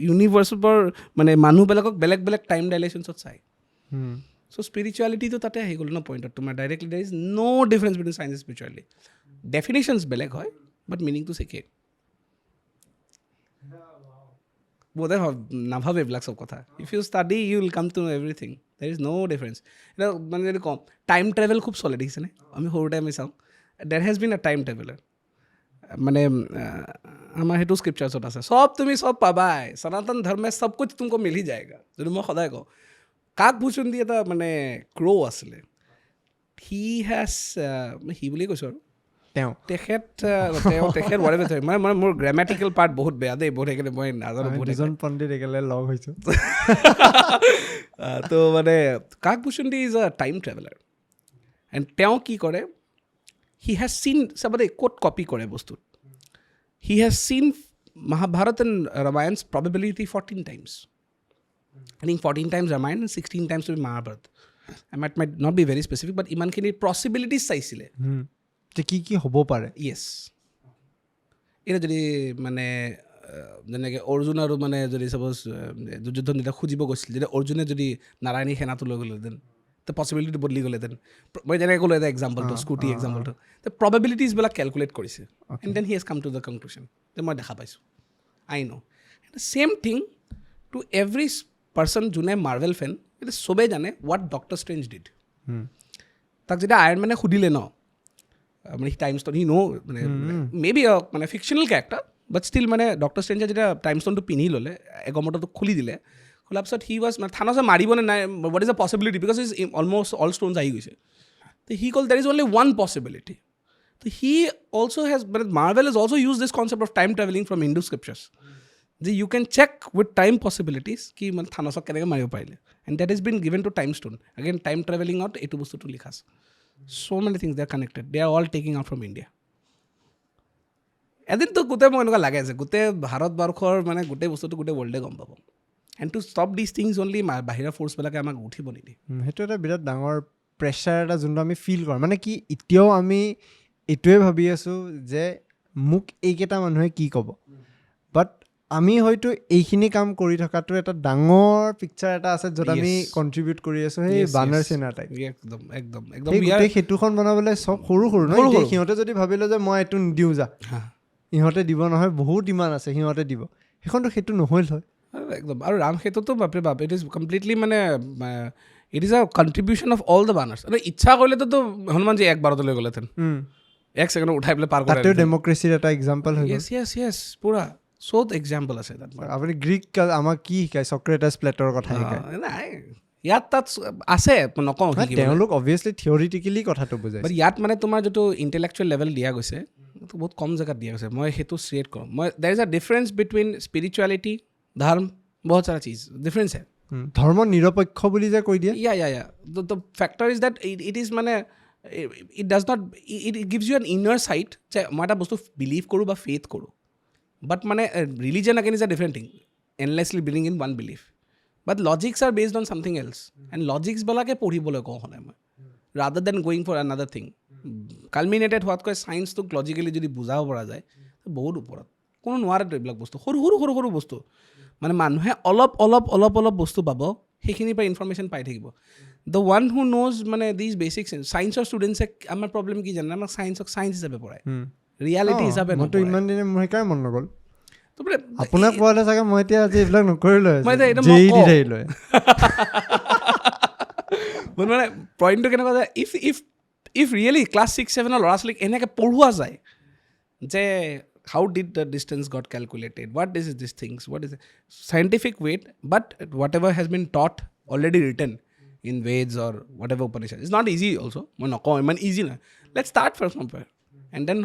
ইউনিভাৰ্চৰ মানে মানুহবিলাকক বেলেগ বেলেগ টাইম ডাইলেশ্যনছত চায় চ' স্পিৰিচুৱেলিটিটো তাতে আহি গ'ল ন পইণ্টত তোমাৰ directly there is no' difference between science and spirituality definitions বেলেগ হয় বাট মিনিংটো একে বোধে নাভাবে এইবিলাক চব কথা if you study you will come to everything there is no' difference এতিয়া মানে যদি কওঁ টাইম ট্ৰেভেল খুব চলে দেখিছেনে আমি সৰুতে আমি চাওঁ there has been a time traveler মানে আমাৰ সেইটো স্ক্ৰিপচাৰ্ছত আছে চব তুমি চব পাবাই সনাতন ধৰ্মে চব কুছ তুমকো মিল হি যায়গা যদি মই সদায় কওঁ কাকভূষণ দি এটা মানে ক্ৰ' আছিলে হি বুলি কৈছোঁ আৰু তেখেত মানে মোৰ গ্ৰামেটিকেল পাৰ্ট বহুত বেয়া দেই বহুত সেইকাৰণে মই নাজানো দুজন পণ্ডিত একেলগে লগ হৈছোঁ তো মানে Kakbhushan the is a time traveller and তেওঁ কি কৰে he has seen somebody quote copy kore bostut he has seen Mahabharat and Ramayan's probability 14 times I think 14 times Ramayana and 16 times to be Mahabharat I might not be very specific but iman khini possibilities saisile te ki hobo pare yes era jodi mane jeneke Arjun aru mane jodi suppose juddhon nita khujibo goisil jodi Arjune jodi Narayani khena tu logol den the possibility to bodli gole then মই যেনে ক'লো এটা এক্সাম্পলটো স্কুটি এক্সাম্পলটো the probabilities বিলাক calculate কৰিছে and then he has come to the conclusion যে মই দেখা পাইছোঁ I know and the same thing to every person যোনে মাৰ্ভেল ফেন এটা চবেই জানে what Doctor Strange did তাক যেতিয়া আয়ৰন মানে সুধিলে ন মানে টাইম ষ্টন হি নো মানে মেবি মানে ফিকশ্যনেল কেৰেক্টাৰ বাট ষ্টিল মানে ডক্টৰ ষ্ট্ৰেঞ্জে যেতিয়া টাইম ষ্টনটো পিন্ধি ল'লে এগমটোটো খুলি দিলে খোলাৰ পিছত হি ৱাজ মানে থানছে মাৰিবনে নাই what is the possibility because is almost all stones আহি গৈছে তো হি কল দেৰ ইজ অনলি ওৱান পচিবিলিটি তো হি অলছ' হেজ মানে Marvel is also' use this concept of time travelling from Hindu scriptures যে you can check with time possibilities কি মানে থানছক কেনেকৈ মাৰিব পাৰিলে and that is been given to time stone again time ট্ৰেভেলিঙত এইটো বস্তুটো লিখা আছে so many things they are connected they are all taking out from India এদিনতো গোটেই মোক এনেকুৱা লাগে আছে গোটেই ভাৰতবৰ্ষৰ মানে গোটেই বস্তুটো গোটেই ৱৰ্ল্ডে গম পাব and two stop this things only বাহিৰৰ ফ'ৰ্চবিলাকে আমাক উঠিব নিদিয়ে সেইটো এটা বিৰাট ডাঙৰ প্ৰেছাৰ এটা যোনটো আমি ফিল কৰোঁ মানে কি এতিয়াও আমি এইটোৱে ভাবি আছোঁ যে মোক এইকেইটা মানুহে কি ক'ব বাট আমি হয়তো এইখিনি কাম কৰি থকাটো এটা ডাঙৰ পিকচাৰ এটা আছে য'ত আমি কণ্ট্ৰিবিউট কৰি আছোঁ সেই বানাৰ চেনা টাইপ একদম একদম একদম সেইটোখন বনাবলৈ চব সৰু সৰু ন সিহঁতে যদি ভাবিলে যে মই এইটো নিদিওঁ যা সিহঁতে দিব নহয় বহুত ডিমাণ্ড আছে সিহঁতে দিব সেইখনতো সেইটো নহ'ল হয় একদম আৰু ৰাম সেইটোতো বাপৰে বাপ ইট ইজ কমপ্লিটলি মানে It is a contribution of all the banners. ইচ্ছা কৰিলেতো তো হনুমানজি এক বাৰতলৈ গ'লেহেঁতেন এক ছেকেণ্ডত উঠাই পেলাই পাৰ তাতেও ডেমক্ৰেচিৰ এটা এক্সাম্পল হৈ গ'ল yes পুৰা চব এক্সাম্পল আছে তাত আপুনি গ্ৰীক আমাক কি শিকায় চক্ৰেটাছ প্লেটৰ কথা শিকায় নাই ইয়াত তাত আছে নকওঁ তেওঁলোক অবভিয়াছলি থিয়ৰিটিকেলি কথাটো বুজায় বাট ইয়াত মানে তোমাৰ যিটো ইণ্টেলেকচুৱেল লেভেল দিয়া গৈছে বহুত কম জেগাত দিয়া গৈছে মই সেইটো শ্ৰেড কৰোঁ মই দেৰ is a difference between spirituality ধৰ্ম বহুত সাৰা চিজ ডিফাৰেঞ্চ হে ধৰ্ম নিৰপেক্ষ বুলি যে কৈ দিয়ে yeah the factor is that it is মানে it does not it gives you an inner sight যে মই এটা বস্তু বিলিভ কৰোঁ বা ফেথ কৰোঁ but মানে religion again is a different thing endlessly bringing in one belief but logics are based on something else and logics বলাকে পঢ়িবলৈ কওঁ হ'লে মই rather than going for another thing culminated হোৱাতকৈ চায়েন্সটোক লজিকেলি যদি বুজাব পৰা যায় বহুত ওপৰত কোনো নোৱাৰেতো এইবিলাক বস্তু সৰু বস্তু মানে মানুহে অলপ বস্তু পাব সেইখিনিৰ পৰা ইনফৰমেশ্যন পাই থাকিব দ্য ওৱান হু ন'জ মানে দিজ বেচিক ছায়েন্সৰ ষ্টুডেণ্টছে আমাৰ প্ৰব্লেম কি জানে আমাক ছায়েন্সক ছায়েন্স হিচাপে পঢ়ায় ৰিয়েলিটি হিচাপে মইতো ইমান দিনে মোৰ সেইকাৰণে মন নগ'ল আপোনাক কোৱালে চাগে মই এতিয়া আজি এইবিলাক নকৰিলোঁ মানে পইণ্টটো কেনেকুৱা যে ইফ ৰিয়েলি ক্লাছ 6-7 ল'ৰা ছোৱালীক এনেকৈ পঢ়োৱা যায় যে how did the distance got calculated, what is these things, what is it? Scientific weight, but whatever has been taught already written in Veds or whatever Upanishad. It's not easy also. Easy na. Let's start from somewhere. And then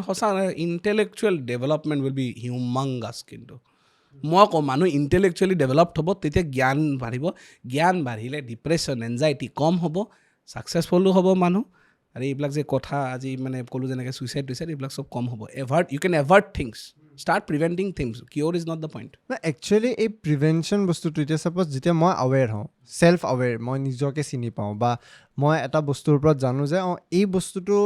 intellectual development will be humongous kintu. মই কওঁ মানুহ ইণ্টেলেকচুৱেলি ডেভেলপড হ'ব তেতিয়া জ্ঞান বাঢ়িব জ্ঞান বাঢ়িলে ডিপ্ৰেশ্যন এনজাইটি কম হ'ব ছাকচেছফুলো হ'ব মানুহ আৰু এইবিলাক যে কথা আজি মানে ক'লোঁ যেনেকৈ ছুইচাইড এইবিলাক চব কম হ'ব you can avert things start preventing things কিয়ৰ is not the point actually এই প্ৰিভেনশ্যন বস্তুটো এতিয়া ছাপ'জ যেতিয়া মই আৱেৰ হওঁ ছেল্ফ আৱেৰ মই নিজকে চিনি পাওঁ বা মই এটা বস্তুৰ ওপৰত জানো যে এই বস্তুটো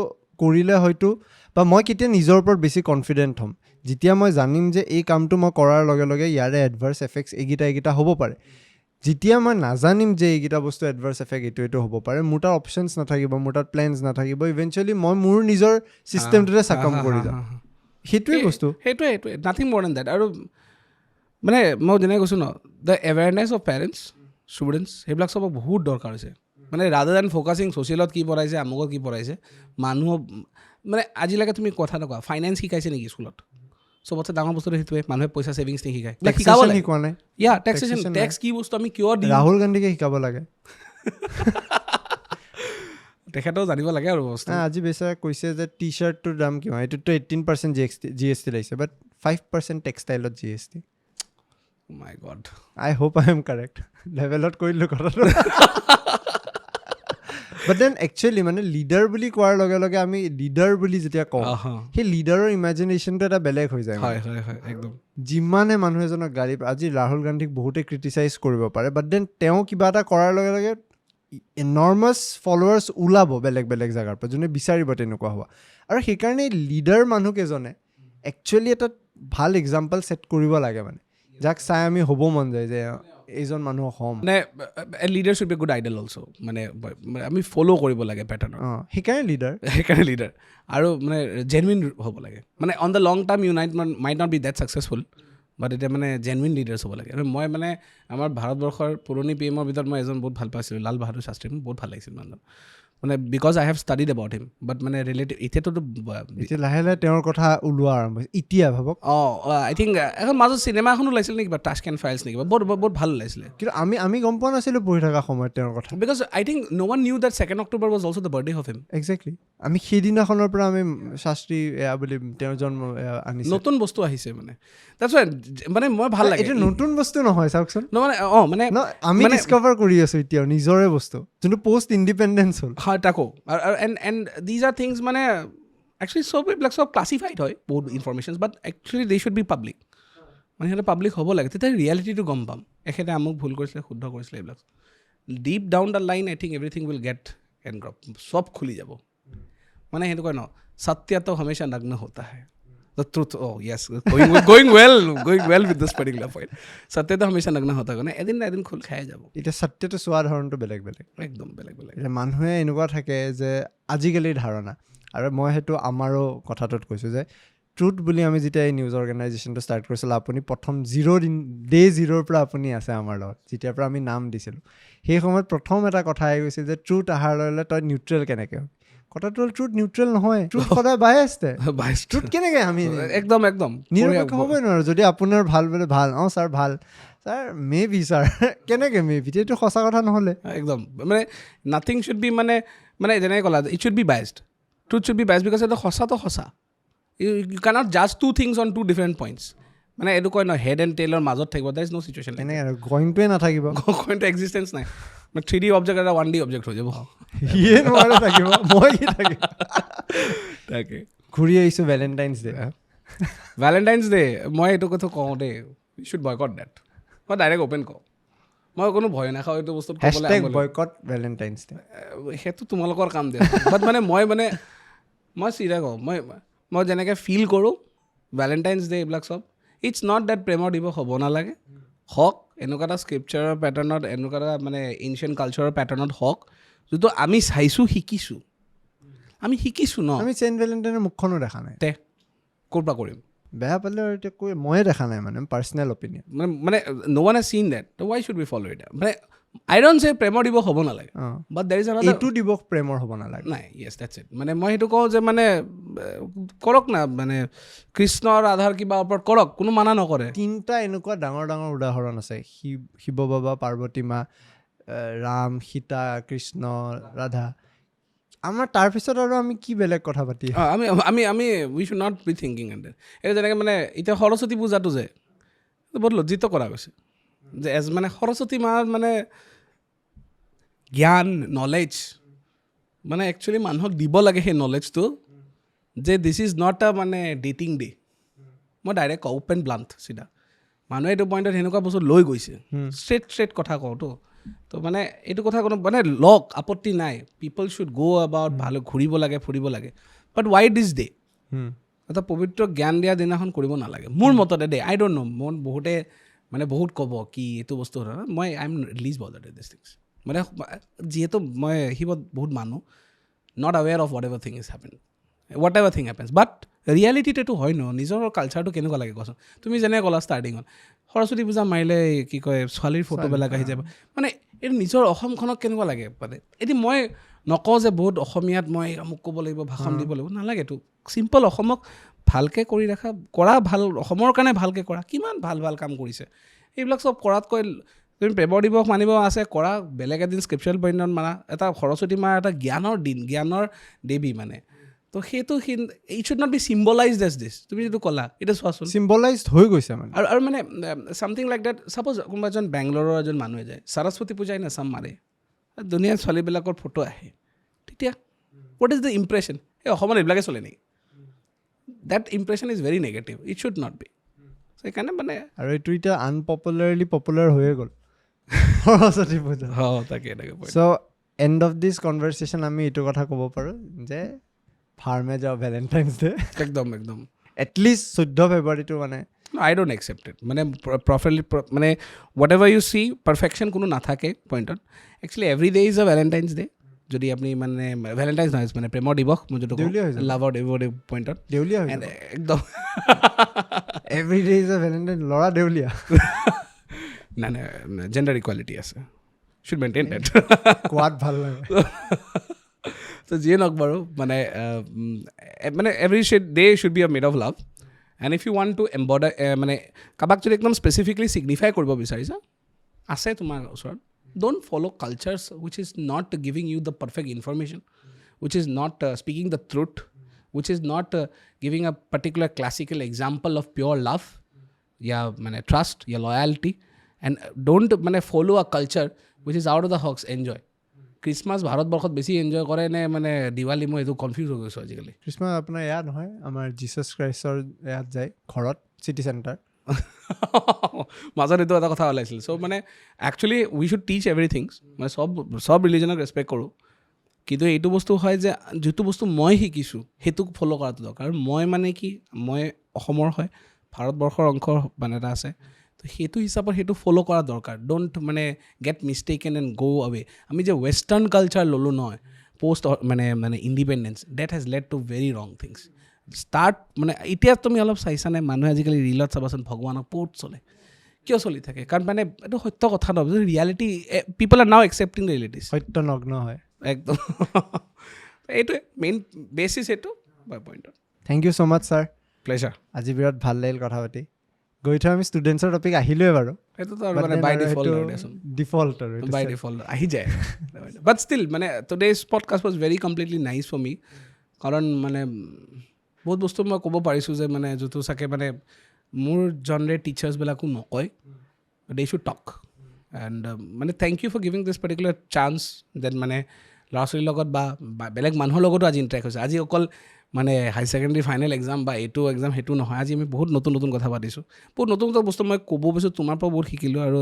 কৰিলে হয়তো বা মই কেতিয়া নিজৰ ওপৰত বেছি কনফিডেণ্ট হ'ম যেতিয়া মই জানিম যে এই কামটো মই কৰাৰ লগে লগে ইয়াৰে এডভাৰ্চ এফেক্টছ এইকেইটা হ'ব পাৰে যেতিয়া মই নাজানিম যে এইকেইটা বস্তু এডভাৰ্চ এফেক্ট এইটো হ'ব পাৰে মোৰ তাত অপশ্যনছ নাথাকিব মোৰ তাত প্লেনছ নাথাকিব ইভেঞ্চুৱেলি মই মোৰ নিজৰ ছিষ্টেমটোতে চাকাম কৰি যাম সেইটোৱে বস্তু সেইটোৱে নাথিং মোৰ দেন দেট আৰু মানে মই যেনেকৈ কৈছোঁ ন the awareness of parents students সেইবিলাক চব বহুত দৰকাৰ হৈছে মানে ৰাদাৰ দেন ফ'কাছিং ছ'চিয়েলত কি পঢ়াইছে আমুকত কি পঢ়াইছে মানুহক মানে আজিলৈকে তুমি কথা নকোৱা ফাইনেন্স শিকাইছে নেকি স্কুলত চবতছে ডাঙৰ বস্তুটো সেইটোৱে মানুহে পইচা ছেভিংছ নিশিকায় শিকোৱা নাই টেক্সেশ্যন টেক্স কি বস্তু আমি কিয় দিওঁ ৰাহুল গান্ধীকে শিকাব লাগে তেখেতেও জানিব লাগে আৰু বস্তু আজি বেচাৰে কৈছে যে টি শ্বাৰ্টটোৰ দাম কিমান এইটোতো 18% GST লাগিছে বাট 5% টেক্সটাইলত GST my god I hope I am correct লেভেলত কৰিলোঁ কথাটো বাট দেন একচুৱেলি মানে লিডাৰ বুলি কোৱাৰ লগে লগে আমি লিডাৰ বুলি যেতিয়া কওঁ সেই লিডাৰৰ ইমেজিনেশ্যনটো এটা বেলেগ হৈ যায় একদম যিমানে মানুহ এজনক গাড়ী আজি ৰাহুল গান্ধীক বহুতে ক্ৰিটিচাইজ কৰিব পাৰে বাট দেন তেওঁ কিবা এটা কৰাৰ লগে লগে এনৰ্মাছ ফলোৱাৰ্ছ ওলাব বেলেগ জেগাৰ পৰা যোনে বিচাৰিব তেনেকুৱা হোৱা আৰু সেইকাৰণে লিডাৰ মানুহকেইজনে একচুৱেলি এটা ভাল এক্সাম্পল ছেট কৰিব লাগে মানে যাক চাই আমি হ'ব মন যায় যে এইজন মানুহক হ'ম মানে leader should be good idol also' মানে আমি ফ'ল' কৰিব লাগে পেটাৰ্ণ সেইকাৰণে লিডাৰ আৰু মানে জেনুইন হ'ব লাগে মানে on the long term you might not be that successful but এতিয়া মানে জেনুইন লিডাৰ্ছ হ'ব লাগে মই মানে আমাৰ ভাৰতবৰ্ষৰ পুৰণি PMৰ ভিতৰত মই এজন বহুত ভাল পাইছিলোঁ লাল বাহাদুৰ শাস্ত্ৰী মোৰ বহুত ভাল লাগিছিল মানুহজন মানে because I have studied about him but মানে ৰিলেটিভ এতিয়াতো লাহে লাহে তেওঁৰ কথা ওলোৱা আৰম্ভ হৈছে এতিয়া ভাবক আই থিংক এখন মাজত চিনেমা এখন ওলাইছিল নেকি বা টাস্কেণ্ড ফাইলছ নেকি বহুত ভাল ওলাইছিলে কিন্তু আমি গম পোৱা নাছিলোঁ পঢ়ি থকা সময়ত তেওঁৰ কথা because I think no one knew that 2 October was also' the birthday of him exactly আমি সেইদিনাখনৰ পৰা আমি শাস্ত্ৰী এয়া বুলি তেওঁৰ জন্ম আনিছোঁ নতুন বস্তু আহিছে মানে that's why মানে মই ভাল লাগে এইটো নতুন বস্তু নহয় চাওকচোন মানে আমি ডিস্কভাৰ কৰি আছোঁ এতিয়াও নিজৰে বস্তু যোনটো পষ্ট ইণ্ডিপেণ্ডেঞ্চ হ'ল হয় তাকো and these are things মানে actually চব এইবিলাক চব ক্লাছিফাইড হয় বহুত informations but actually they should be public মানে সিহঁতে পাব্লিক হ'ব লাগে তেতিয়া ৰিয়েলিটিটো গম পাম এখেতে আমুক ভুল কৰিছিলে শুদ্ধ কৰিছিলে এইবিলাক deep down the line I think everything will get unwrapped চব খুলি যাব মানে সেইটো কয় ন সত্যটো হমেশা নগ্ন হোতা হে the truth yes going well with this particular point satya to hamesha nagna hota kone edin khul khaya jabo eta satya to swa dharon to beleg ekdom beleg eta manhue enugwa thake je ajikali dharana aru moi hetu amaro kotha tot koisu je truth বুলি আমি যেতিয়া এই নিউজ অৰ্গেনাইজেশ্যনটো ষ্টাৰ্ট কৰিছিলোঁ, আপুনি প্ৰথম ডে 0ৰ পৰা আপুনি আছে আমাৰ লগত, যেতিয়াৰ পৰা আমি নাম দিছিলোঁ। সেই সময়ত প্ৰথম এটা কথা আহি গৈছিল যে ট্ৰুথ অহাৰ লগে তই নিউট্ৰেল কেনেকৈ হয়। কথাটো হ'ল ট্ৰুথ নিউট্ৰেল নহয়, ট্ৰুথ সদায় বায়াছড। ট্ৰুথ কেনেকৈ আমি একদম নিৰপেক্ষ হ'বই নোৱাৰোঁ। যদি আপোনাৰ ভাল বোলে ভাল, ছাৰ ভাল, ছাৰ মে বি ছাৰ কেনেকৈ মে বি, এইটো সঁচা কথা নহ'লে একদম মানে নাথিং শুড বি মানে যেনেকৈ ক'লা it should be biased, truth should be biased because এইটো সঁচাটো সঁচা। ইউ কেনট জাজ to things on two different points. মানে এইটো কয় ন হেড এণ্ড টেইলৰ মাজত থাকিব, দ্যাৰ ইজ ন চিটুৱেশ্যন। এনেকৈ আৰু গয়িংটোৱে নাথাকিব, গয়িংটো এক্সিষ্টেঞ্চ নাই। 3D অবজেক্ট এটা 1D অবজেক্ট হৈ যাব। সিয়ে নোৱাৰে থাকিব, মই কি থাকিম। তাকে ঘূৰি আহিছোঁ ভেলেণ্টাইন্স ডে। ভেলেণ্টাইন্স ডে মই এইটো কথা কওঁ দেই, ইউ শুড বয়কট ডেট। মই ডাইৰেক্ট অ'পেন কওঁ, মই কোনো ভয় নাখাওঁ এইটো বস্তুত ক'বলৈ। বয়কট ভেলেণ্টাইন্স ডে সেইটো তোমালোকৰ কাম দিয়া। বাট মই চিধা কওঁ, মই যেনেকৈ ফিল কৰোঁ ভেলেণ্টাইন্স ডে এইবিলাক চব, ইটছ নট ডেট প্ৰেমৰ দিৱস হ'ব নালাগে, হওক এনেকুৱা এটা স্ক্ৰিপচাৰৰ পেটাৰ্ণত, এনেকুৱা এটা মানে এনচিয়েণ্ট কালচাৰৰ পেটাৰ্ণত হওক, যিটো আমি চাইছোঁ শিকিছোঁ ন। আমি চেইণ্ট ভেলেণ্টাইনৰ মুখখনো দেখা নাই, তে ক'ৰ পৰা কৰিম। বেয়া পালে আৰু এতিয়া কৈ ময়ে দেখা নাই, মানে পাৰ্চনেল অপিনিয়ন। মানে no one has seen that, so why should we follow it? মানে I don't say প্ৰেমৰ দিৱস হ'ব নালাগে, but there is another, এইটো দিৱস প্ৰেমৰ হ'ব নালাগে নাই, yes that's it। মানে মই সেইটো কওঁ যে মানে কৰক না, মানে কৃষ্ণ ৰাধাৰ কিবা ওপৰত কৰক, কোনো মানা নকৰে। 3টা এনেকুৱা ডাঙৰ ডাঙৰ উদাহৰণ আছে, শিৱ বাবা, পাৰ্বতী মা, ৰাম, সীতা, কৃষ্ণ, ৰাধা। আমাৰ তাৰপিছত আৰু আমি কি বেলেগ কথা পাতি আমি we should not be thinking and এইটো যেনেকৈ মানে এতিয়া সৰস্বতী পূজাটো যে বহুত লজ্জিত কৰা গৈছে যে মানে সৰস্বতী মাৰ মানে জ্ঞান, নলেজ মানে একচুৱেলি মানুহক দিব লাগে সেই নলেজটো, যে দিছ ইজ নট আ মানে ডেটিং ডে। মই ডাইৰেক্ট কওঁ, অ'পেন ব্লাণ্ট চিধা, মানুহে এইটো পইণ্টত সেনেকুৱা বস্তু লৈ গৈছে, ষ্ট্ৰেইট কথা কওঁতো। তো মানে এইটো কথা কোনো মানে লওক, আপত্তি নাই, পিপল শুড গ' এবাউট, ভাল ঘূৰিব লাগে, ফুৰিব লাগে, বাট ৱাই দিছ ডে? এটা পবিত্ৰ জ্ঞান দিয়া দিনাখন কৰিব নালাগে মোৰ মততে দেই। আই ডোণ্ট ন', মোৰ বহুতে মানে বহুত ক'ব কি এইটো বস্তু মই I am realise bothered this things. মানে যিহেতু মই শিৱত বহুত মানুহ, not aware of whatever thing is happen, whatever thing happens, but ৰিয়েলিটিত এইটো হয় ন। নিজৰ কালচাৰটো কেনেকুৱা লাগে কোৱাচোন। তুমি যেনেকৈ ক'লা ষ্টাৰ্টিঙত সৰস্বতী পূজা মাৰিলে কি কয় ছোৱালীৰ ফটোবিলাক আহি যাব, মানে এইটো নিজৰ অসমখনক কেনেকুৱা লাগে। মানে এতিয়া মই নকওঁ যে বহুত অসমীয়াত মই মোক ক'ব লাগিব, ভাষণ দিব লাগিব, নালাগে। এইটো চিম্পল অসমক ভালকৈ কৰি কৰা ভাল, অসমৰ কাৰণে ভালকৈ কৰা, কিমান ভাল ভাল কাম কৰিছে। এইবিলাক চব কৰাতকৈ তুমি প্ৰেমৰ দিৱস মানিব আছে কৰা, বেলেগ এদিন স্ক্ৰিপচুৱেল পইণ্টত মানা। এটা সৰস্বতী মাৰ এটা জ্ঞানৰ দিন, জ্ঞানৰ দেৱী মানে, তো সেইটো it should not be symbolised as this. তুমি যিটো ক'লা এইটো চোৱাচোন, চিম্বলাইজড হৈ গৈছে মানে। আৰু মানে ছামথিং লাইক ডেট। ছাপ'জ কোনোবা এজন বেংগলোৰৰ এজন মানুহে যায়, সৰস্বতী পূজাই নাচাম মাৰে, দুনিয়াৰ ছোৱালীবিলাকৰ ফটো আহে, তেতিয়া হোৱাট ইজ দ্য ইম্প্ৰেশ্যন? এই অসমত এইবিলাকে চলে নেকি? That impression is very negative, it should not be. সেইকাৰণে মানে আৰু এইটো এতিয়া আনপপুলাৰলি পপুলাৰ হৈয়ে গ'ল সৰস্বতী পূজা। তাকে চ' এণ্ড অফ দিছ কনভাৰচেশ্যন আমি এইটো কথা ক'ব পাৰোঁ যে ফাৰ্মে যাওঁ ভেলেণ্টাইন্স ডে, একদম এটলিষ্ট 14 ফেব্ৰুৱাৰীটো মানে আই ডোণ্ট একচেপ্ট ইট। মানে প্ৰপাৰলি মানে whatever you see, perfection কোনো নাথাকে পইণ্টত। Actually every day is a Valentine's Day. যদি আপুনি মানে ভেলেণ্টাইন্স নহয় মানে প্ৰেমৰ দিৱস, মই যিটো লাভৰ ডে পইণ্টত দেউলীয়া একদম every day is a Valentine, ল'ৰা দেউলীয়া নাই জেণ্ডাৰ ইকুৱালিটি আছে, শুড মেইনটেইন ডেট। কোৱাত ভাল লাগে। তো যিয়ে নওক বাৰু, মানে every day should be a made of love. And if you want to embody, মানে কাৰোবাক যদি একদম স্পেচিফিকলি ছিগনিফাই কৰিব বিচাৰিছা, আছে তোমাৰ ওচৰত। Don't follow cultures which is not giving you the perfect information, which is not speaking the truth, which is not giving a particular classical example of pure love, trust, loyalty. And don't follow a culture which is out of the hoax. Enjoy. Christmas ভাৰতবৰ্ষত বেছি এনজয় কৰে নে মানে দিৱালী? মই এইটো কনফিউজ হৈ গৈছোঁ আজিকালি। খ্ৰীষ্টমাছ আপোনাৰ ইয়াত নহয়, আমাৰ জিচাছ ক্ৰাইষ্টৰ ইয়াত যায় ঘৰত, চিটি চেণ্টাৰ মাজত এইটো এটা কথা ওলাইছিল। চ' মানে একচুৱেলি উই শুড টিচ এভৰিথিংছ, মানে চব ৰিলিজনক ৰেচপেক্ট কৰোঁ, কিন্তু এইটো বস্তু হয় যে যিটো বস্তু মই শিকিছোঁ সেইটোক ফ'ল' কৰাটো দৰকাৰ। আৰু মই মানে কি, মই অসমৰ হয়, ভাৰতবৰ্ষৰ অংশ মানে এটা আছে, তো সেইটো হিচাপত সেইটো ফ'ল' কৰা দৰকাৰ। ডোণ্ট মানে গেট মিষ্টেকেন এণ্ড গ' আৱে। আমি যে ৱেষ্টাৰ্ণ কালচাৰ ল'লোঁ নহয় পষ্ট মানে independence, that has led to very wrong things. Start মানে এতিয়া তুমি অলপ চাইছানে মানুহে আজিকালি ৰিলত চাবাচোন ভগৱানক বহুত চলে কিয় চলি থাকে কাৰণ মানে এইটো সত্য কথা নহয় ৰিয়েলিটি পিপল আৰ নাও একচেপ্টিং দ্য ৰিয়েলিটিজ সত্য নগ্ন হয় একদম এইটোৱে মেইন বেচিছ এইটো পইণ্টত thank you so' much sir pleasure আজি বিৰাট ভাল লাগিল কথা পাতি গৈ থৈ আমি ষ্টুডেণ্টছৰ টপিক আহিলোৱে বাৰু সেইটোতো আৰু মানে বাই ডিফল্ট আৰু দেচোন ডিফল্ট আৰু বাই ডিফল্ট আহি যায় বাট ষ্টিল মানে today's podcast was very completely nice for me কাৰণ মানে বহুত বস্তু মই ক'ব পাৰিছোঁ যে মানে যিটো চাগে মানে মোৰ জনৰে টিচাৰ্ছবিলাকো নকয় দে শ্বুড টক এণ্ড মানে thank you for giving this particular chance then মানে ল'ৰা ছোৱালীৰ লগত বা বেলেগ মানুহৰ লগতো আজি ইণ্টাৰেক্ট হৈছে আজি অকল মানে হাই ছেকেণ্ডেৰী ফাইনেল এক্সাম বা এইটো এক্সাম সেইটো নহয় আজি আমি বহুত নতুন নতুন কথা পাতিছোঁ বহুত নতুন নতুন বস্তু মই ক'ব বিচাৰোঁ তোমাৰ পৰা বহুত শিকিলোঁ আৰু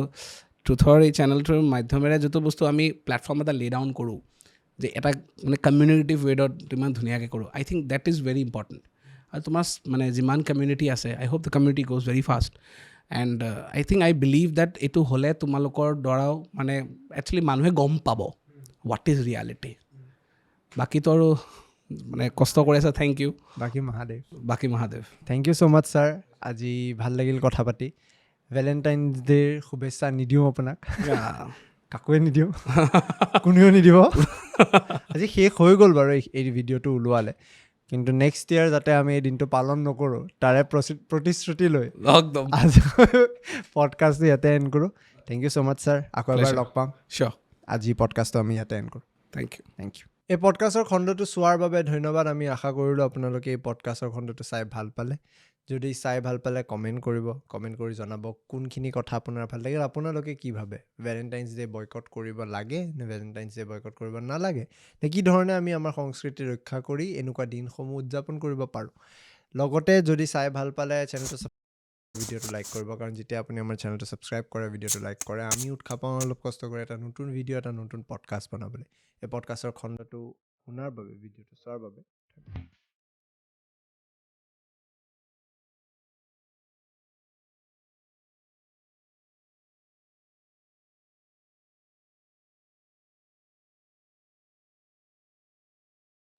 ট্ৰুথৰ এই চেনেলটোৰ মাধ্যমেৰে যিটো বস্তু আমি প্লেটফৰ্ম এটা লে ডাউন কৰোঁ যে এটা মানে কমিউনিকেটিভ ৱেডত ইমান ধুনীয়াকৈ কৰোঁ I think that is very important আৰু তোমাৰ মানে যিমান কমিউনিটি আছে I hope the community goes very fast and I think I believe that এইটো হ'লে তোমালোকৰ দ্বাৰাও মানে একচুৱেলি মানুহে গম পাব হোৱাট ইজ ৰিয়েলিটি বাকীতো আৰু মানে কষ্ট কৰি আছে থেংক ইউ বাকী Mahadev thank you so' much sir আজি ভাল লাগিল কথা পাতি ভেলেণ্টাইনছ ডে'ৰ শুভেচ্ছা নিদিওঁ আপোনাক কাকোৱে নিদিওঁ কোনেও নিদিব আজি শেষ হৈ গ'ল বাৰু এই ভিডিঅ'টো ওলোৱালে কিন্তু নেক্সট ইয়েৰ যাতে আমি এই দিনটো পালন নকৰোঁ তাৰে প্ৰতিশ্ৰুতি লৈ একদম আজি পডকাষ্টটো ইয়াতে এণ্ড কৰোঁ thank you so' much sir আকৌ এবাৰ লগ পাম চিয়'ৰ আজি পডকাষ্টটো আমি ইয়াতে এণ্ড কৰোঁ থেংক ইউ এই পডকাষ্টৰ খণ্ডটো চোৱাৰ বাবে ধন্যবাদ আমি আশা কৰিলোঁ আপোনালোকে এই পডকাষ্টৰ খণ্ডটো চাই ভাল পালে যদি চাই ভাল পালে কমেণ্ট কৰি জনাব কোনখিনি কথা আপোনাৰ ভাল লাগিল আপোনালোকে কি ভাবে ভেলেণ্টাইন্স ডে বয়কট কৰিব লাগে নে ভেলেণ্টাইন্স ডে বয়কট কৰিব নালাগে নে কি ধৰণে আমি আমাৰ সংস্কৃতি ৰক্ষা কৰি এনেকুৱা দিনসমূহ উদযাপন কৰিব পাৰোঁ লগতে যদি চাই ভাল পালে চেনেলটো ভিডিঅ'টো লাইক কৰিব কাৰণ যেতিয়া আপুনি আমাৰ চেনেলটো ছাবস্ক্ৰাইব কৰে ভিডিঅ'টো লাইক কৰে আমি উৎসাহ পাওঁ অলপ কষ্ট কৰি এটা নতুন ভিডিঅ' এটা নতুন পডকাষ্ট বনাবলৈ এই পডকাষ্টৰ খণ্ডটো শুনাৰ বাবে ভিডিঅ'টো চোৱাৰ বাবে